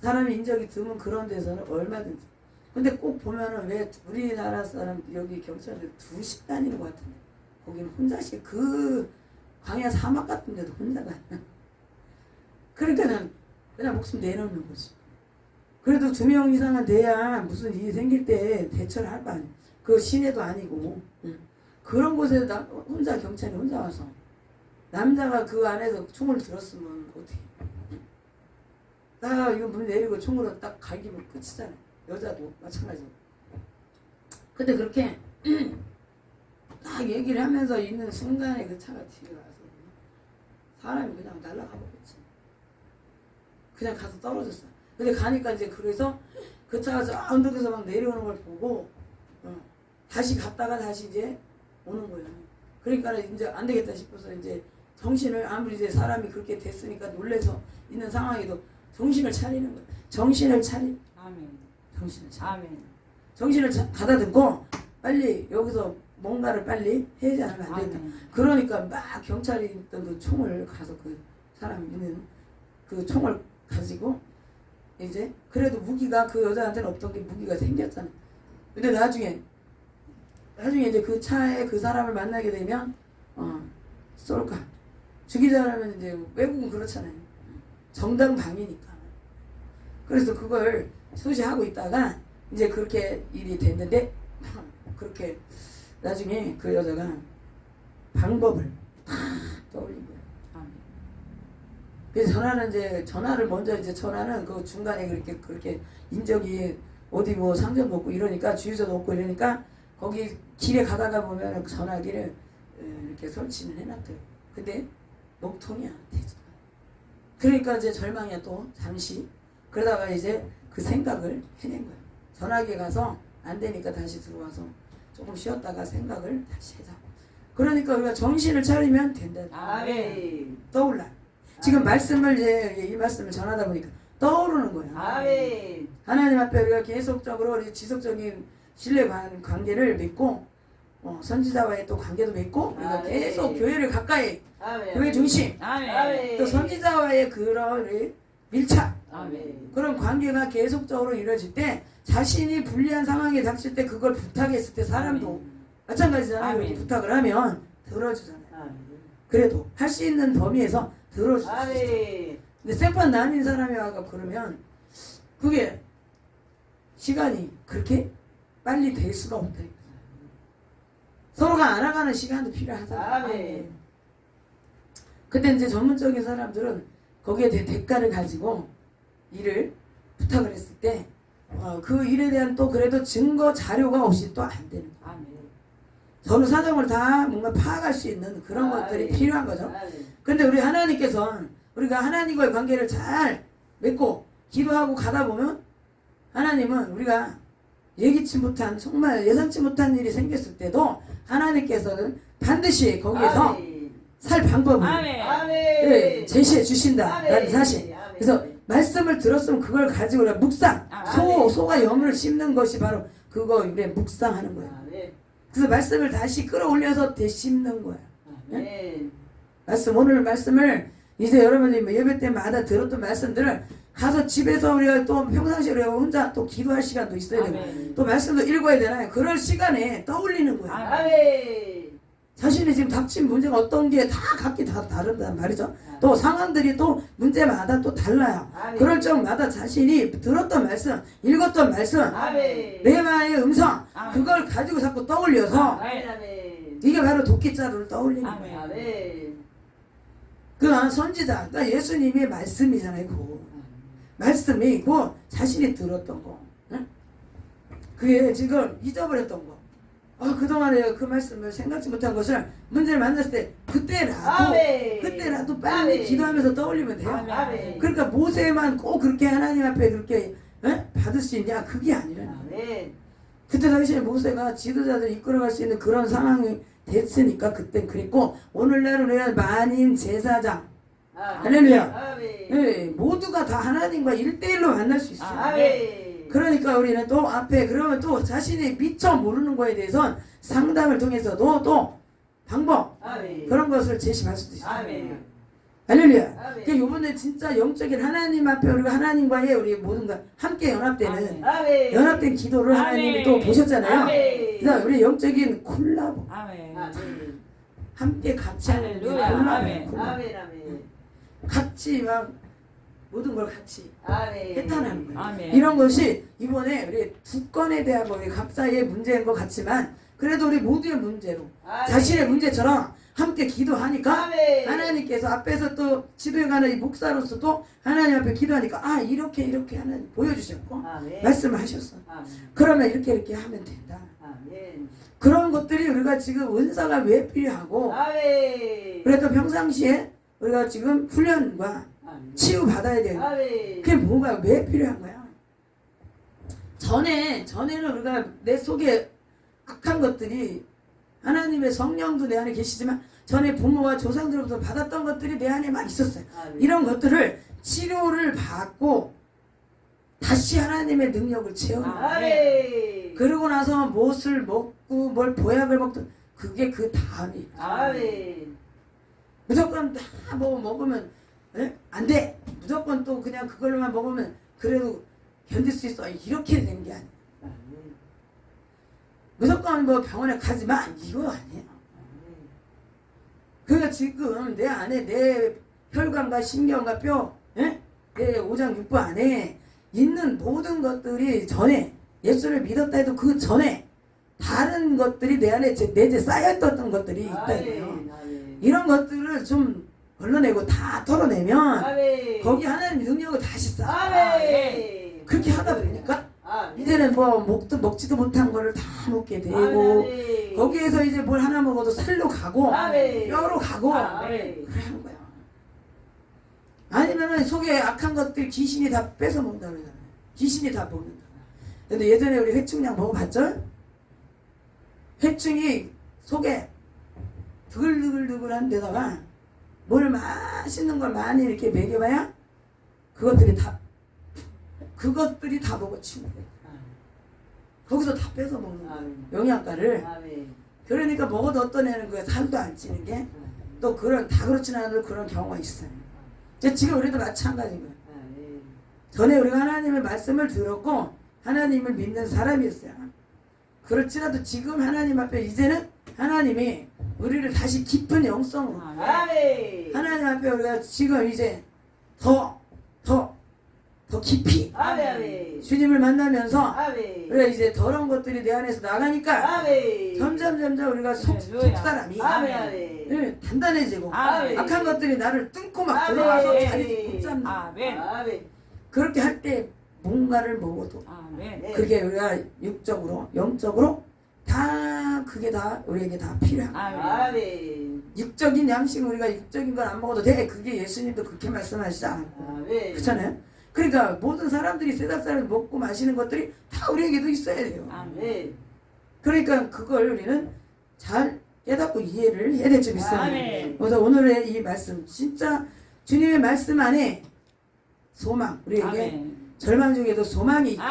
사람이 인적이 드문 그런 데서는 얼마든지. 근데 꼭 보면은 왜 우리나라 사람 여기 경찰들 2씩 다니는 것 같은데 거기는 혼자씩 그 광야 사막 같은 데도 혼자 가. 그러니까는 그냥 목숨 내놓는 거지. 그래도 2명 이상은 돼야 무슨 일이 생길 때 대처를 할 거 아니야. 그 시내도 아니고. 그런 곳에 혼자 경찰이 혼자 와서 남자가 그 안에서 총을 들었으면 어떻게? 나 이거 문 내리고 총으로 딱 갈기면 끝이잖아. 여자도 마찬가지고. 근데 그렇게 딱 얘기를 하면서 있는 순간에 그 차가 뒤에 와서 사람이 그냥 날아가 버렸지. 그냥 가서 떨어졌어. 근데 가니까 이제 그래서 그 차가 저 언덕에서 막 내려오는 걸 보고 다시 갔다가 다시 이제 오는 거예요. 그러니까 이제 안 되겠다 싶어서 이제 정신을 아무리 이제 사람이 그렇게 됐으니까 놀래서 있는 상황에도 정신을 차리는 거예요. 정신을 차리. 아멘. 정신을 차리. 아멘. 정신을 가다듬고 빨리 여기서 뭔가를 빨리 해야지 않으면 안 된다. 그러니까 막 경찰이 있던 그 총을 가서 그 사람 있는 그 총을 가지고 이제 그래도 무기가 그 여자한테는 없던 게 무기가 생겼잖아. 근데 나중에 이제 그 차에 그 사람을 만나게 되면 쏠까 죽이자라면 이제 외국은 그렇잖아요. 정당방위니까. 그래서 그걸 소지하고 있다가 이제 그렇게 일이 됐는데 그렇게 나중에 그 여자가 방법을 다 떠올린 거예요. 그래서 전화를 먼저 이제 전화는 그 중간에 그렇게 인적이 어디 뭐 상점도 없고 이러니까 주유소도 없고 이러니까 거기 길에 가다가 보면 전화기를 이렇게 설치는 해놨대요. 근데 녹통이야. 그러니까 이제 절망이야 또 잠시. 그러다가 이제 그 생각을 해낸 거예요. 전화기에 가서 안 되니까 다시 들어와서 조금 쉬었다가 생각을 다시 해자. 그러니까 우리가 정신을 차리면 된다. 아멘. 떠올라. 지금 말씀을 이제 이 말씀을 전하다 보니까 떠오르는 거예요. 아멘. 하나님 앞에 우리가 계속적으로 우리 지속적인 신뢰 관계를 맺고 선지자와의 또 관계도 맺고 우리가 계속 교회를 가까이 아멘. 교회 중심 아멘. 또 선지자와의 그런 우리 밀착 아멘. 그런 관계가 계속적으로 이루어질 때 자신이 불리한 상황에 닥칠 때 그걸 부탁했을 때 사람도 마찬가지잖아요. 아멘. 이렇게 부탁을 하면 들어주잖아요. 아멘. 그래도 할 수 있는 범위에서 들어줄 수 있어요. 아멘. 근데 생판 남인 사람이 와가 그러면 그게 시간이 그렇게 빨리 될 수가 없다. 서로가 알아가는 시간도 필요하잖아요. 아멘. 근데 이제 전문적인 사람들은 거기에 대한 대가를 가지고 일을 부탁을 했을 때 그 일에 대한 또 그래도 증거 자료가 없이 또 안 되는 거예요. 아멘. 전후 사정을 다 뭔가 파악할 수 있는 그런 아멘. 것들이 필요한 거죠. 아멘. 근데 우리 하나님께서는 우리가 하나님과의 관계를 잘 맺고 기도하고 가다 보면 하나님은 우리가 예기치 못한 정말 예상치 못한 일이 생겼을 때도 하나님께서는 반드시 거기에서 아멘. 살 방법을 아멘. 아멘. 제시해 주신다라는 아멘. 사실. 아멘. 그래서 말씀을 들었으면 그걸 가지고 우리가 묵상, 아멘. 소가 염을 씹는 것이 바로 그거 우리 묵상하는 거예요. 아멘. 그래서 말씀을 다시 끌어올려서 되씹는 거예요. 아멘. 오늘 말씀을 이제 여러분이 예배 때마다 들었던 말씀들을 가서 집에서 우리가 또 평상시에 우리가 혼자 또 기도할 시간도 있어야 되고 아멘. 또 말씀도 읽어야 되나요? 그럴 시간에 떠올리는 거예요. 아멘. 자신이 지금 닥친 문제가 어떤 게 다 각기 다 다른단 말이죠. 또 상황들이 또 문제마다 또 달라요. 아멘. 그럴 적마다 자신이 들었던 말씀, 읽었던 말씀, 아멘. 레마의 음성 아멘. 그걸 가지고 자꾸 떠올려서 아멘. 아멘. 이게 바로 도끼자루를 떠올리는 아멘. 거예요. 아멘. 그 선지자, 그러니까 예수님의 말씀이잖아요. 그 말씀이 그 자신이 들었던 거, 응? 그게 지금 잊어버렸던 거. 그동안에 그 말씀을 생각지 못한 것을 문제를 만났을 때 아멘. 그때라도 빨리 아멘. 기도하면서 떠올리면 돼요. 아멘. 그러니까 모세만 꼭 그렇게 하나님 앞에 그렇게 받을 수 있냐? 그게 아니라 아멘. 그때 당시에 모세가 지도자들 이끌어갈 수 있는 그런 상황이 됐으니까 그땐 그랬고 오늘날 우리가 만인 제사장 할렐루야. 아멘. 모두가 다 하나님과 1대1로 만날 수 있어요. 아멘. 그러니까 우리는 또 앞에 그러면 또 자신이 미처 모르는 거에 대해서 상담을 통해서도 또 방법 아멘. 그런 것을 제시할 수도 있어요. 아멘. 할렐루야. 아멘. 그러니까 이번에 진짜 영적인 하나님 앞에 우리가 하나님과의 우리 모든 것 함께 연합되는 아멘. 연합된 기도를 아멘. 하나님이 또 보셨잖아요. 아멘. 그래서 우리 영적인 콜라보 아멘. 아멘. 함께 같이 하는 게 할렐루야. 콜라보. 아멘. 아멘. 아멘. 같이 막 모든 걸 같이 아멘. 해탄하는 거예요. 아멘. 이런 것이 이번에 우리 두 건에 대한 우리 각자의 문제인 것 같지만 그래도 우리 모두의 문제로 아멘. 자신의 문제처럼 함께 기도하니까 아멘. 하나님께서 앞에서 또 지도해가는 이 목사로서도 하나님 앞에 기도하니까 이렇게 하나님 보여주셨고 아멘. 말씀을 하셨어. 아멘. 그러면 이렇게 하면 된다. 아멘. 그런 것들이 우리가 지금 은사가 왜 필요하고 아멘. 그래도 평상시에 우리가 지금 훈련과 아멘. 치유받아야 되는 아멘. 그게 뭐가 왜 필요한 거야? 전에는 우리가 내 속에 악한 것들이 하나님의 성령도 내 안에 계시지만 전에 부모와 조상들로부터 받았던 것들이 내 안에 막 있었어요. 아멘. 이런 것들을 치료를 받고 다시 하나님의 능력을 채우는 거예요. 아멘. 그러고 나서 무엇을 먹고 뭘 보약을 먹든 그게 그 다음이. 아멘. 무조건 다 뭐 먹으면 안 돼. 무조건 또 그냥 그걸로만 먹으면 그래도 견딜 수 있어. 이렇게 된 게 아니야. 무조건 뭐 병원에 가지만 이거 아니야. 그러니까 지금 내 안에 내 혈관과 신경과 뼈, 내 오장 육부 안에 있는 모든 것들이 전에 예수를 믿었다 해도 그 전에 다른 것들이 내 안에 내재 쌓였던 것들이 있다요. 이런 것들을 좀 걸러내고 다 털어내면 거기 하나님 능력을 다시 쌓아. 그렇게 하다 보니까 이제는 뭐 먹지도 못한 거를 다 먹게 되고 거기에서 이제 뭘 하나 먹어도 살로 가고 뼈로 가고 그래 하는 거야. 아니면은 속에 악한 것들 귀신이 다 뺏어 먹는다 그러잖아요. 귀신이 다 먹는다. 근데 예전에 우리 회충약 먹어봤죠? 회충이 속에 드글드글드글한 데다가 뭘 맛있는 걸 많이 이렇게 먹여봐야 그것들이 다 먹어치우는 거야. 거기서 다 뺏어 먹는 거야. 영양가를. 그러니까 먹어도 어떤 애는 그 살도 안 찌는 게 또 그런 다 그렇진 않아도 그런 경우가 있어요. 지금 우리도 마찬가지인 거예요. 전에 우리가 하나님의 말씀을 들었고 하나님을 믿는 사람이었어요. 그렇지라도 지금 하나님 앞에 이제는 하나님이 우리를 다시 깊은 영성으로 하나님 앞에 우리가 지금 이제 더 깊이 주님을 만나면서 우리가 이제 더러운 것들이 내 안에서 나가니까 점점 우리가 속사람이 단단해지고 악한 것들이 나를 뚫고 막 들어와서 자리 못 잡는 그렇게 할 때 뭔가를 먹어도 그게 우리가 육적으로 영적으로 다 그게 다 우리에게 다 필요합니다. 육적인 양식 우리가 육적인 걸 안 먹어도 돼. 그게 예수님도 그렇게 말씀하시지 않았고 그렇잖아요. 그러니까 모든 사람들이 세상사람 먹고 마시는 것들이 다 우리에게도 있어야 돼요. 그러니까 그걸 우리는 잘 깨닫고 이해를 해야 될 줄 믿습니다. 그래서 오늘의 이 말씀 진짜 주님의 말씀 안에 소망 우리에게 절망 중에도 소망이 있고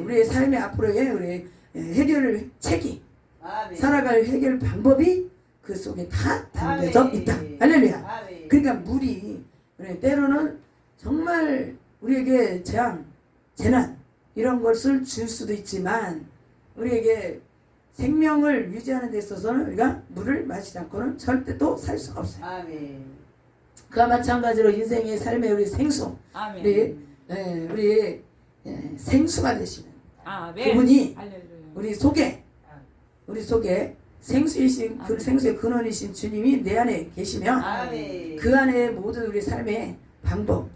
우리의 삶의 앞으로의 우리 해결 책이 살아갈 해결 방법이 그 속에 다 담겨져 있다. 할렐루야. 그러니까 물이 때로는 정말 우리에게 재난 이런 것을 줄 수도 있지만 우리에게 생명을 유지하는 데 있어서는 우리가 물을 마시지 않고는 절대 또 살 수가 없어요. 그와 마찬가지로 인생의 삶의 우리 생수 우리 생수가 되시는 그분이 우리 속에 생수이신 그 생수의 근원이신 주님이 내 안에 계시면 그 안에 모든 우리 삶의 방법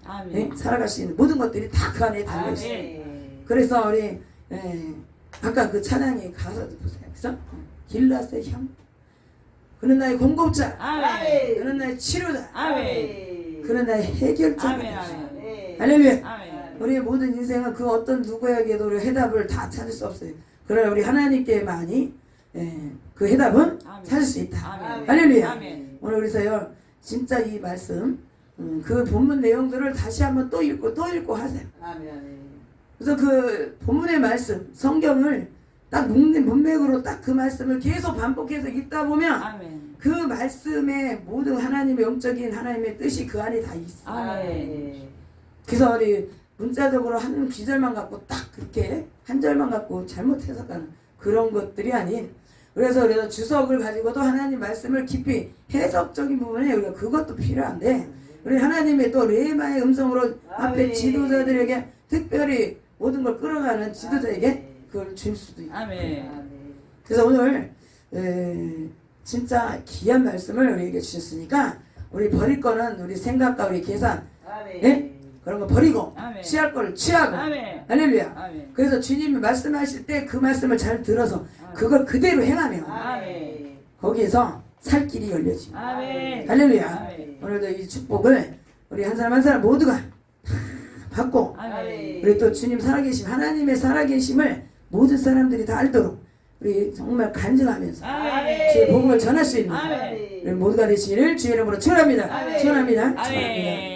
살아갈 수 있는 모든 것들이 다 그 안에 담겨 있어요. 그래서 우리 아까 그 찬양에 가사도 보세요. 그래서 길라스의 향 그는 나의 공급자 그는 나의 치료자 그는 나의 해결자. 할렐루야. 우리의 모든 인생은 그 어떤 누구에게도 우리 해답을 다 찾을 수 없어요. 그러나 우리 하나님께만이 그 해답은 찾을 수 있다. 할렐루야. 오늘 그래서요 진짜 이 말씀 그 본문 내용들을 다시 한번 또 읽고 하세요. 그래서 그 본문의 말씀 성경을 딱 문맥으로 딱 그 말씀을 계속 반복해서 읽다 보면 그 말씀의 모든 하나님의 영적인 하나님의 뜻이 그 안에 다 있어요. 그래서 우리 문자적으로 한 귀절만 갖고 딱 그렇게 한 절만 갖고 잘못 해석하는 그런 것들이 아닌 그래서 주석을 가지고도 하나님 말씀을 깊이 해석적인 부분에 우리가 그것도 필요한데 우리 하나님의 또 레마의 음성으로 앞에 지도자들에게 특별히 모든 걸 끌어가는 지도자에게 그걸 줄 수도 있고 그래서 오늘 진짜 귀한 말씀을 우리에게 주셨으니까 우리 버릴 거는 우리 생각과 우리 계산 그런 거 버리고 취할 거를 취하고 할렐루야. 그래서 주님이 말씀하실 때 그 말씀을 잘 들어서 그걸 그대로 행하면 거기에서 살 길이 열려집니다. 할렐루야. 오늘도 이 축복을 우리 한 사람 한 사람 모두가 받고 우리 또 주님 살아계심 하나님의 살아계심을 모든 사람들이 다 알도록 우리 정말 간증하면서 주의 복음을 전할 수 있는 우리 모두가 되시기를 주의 이름으로 축원합니다. 축원합니다. 축원합니다.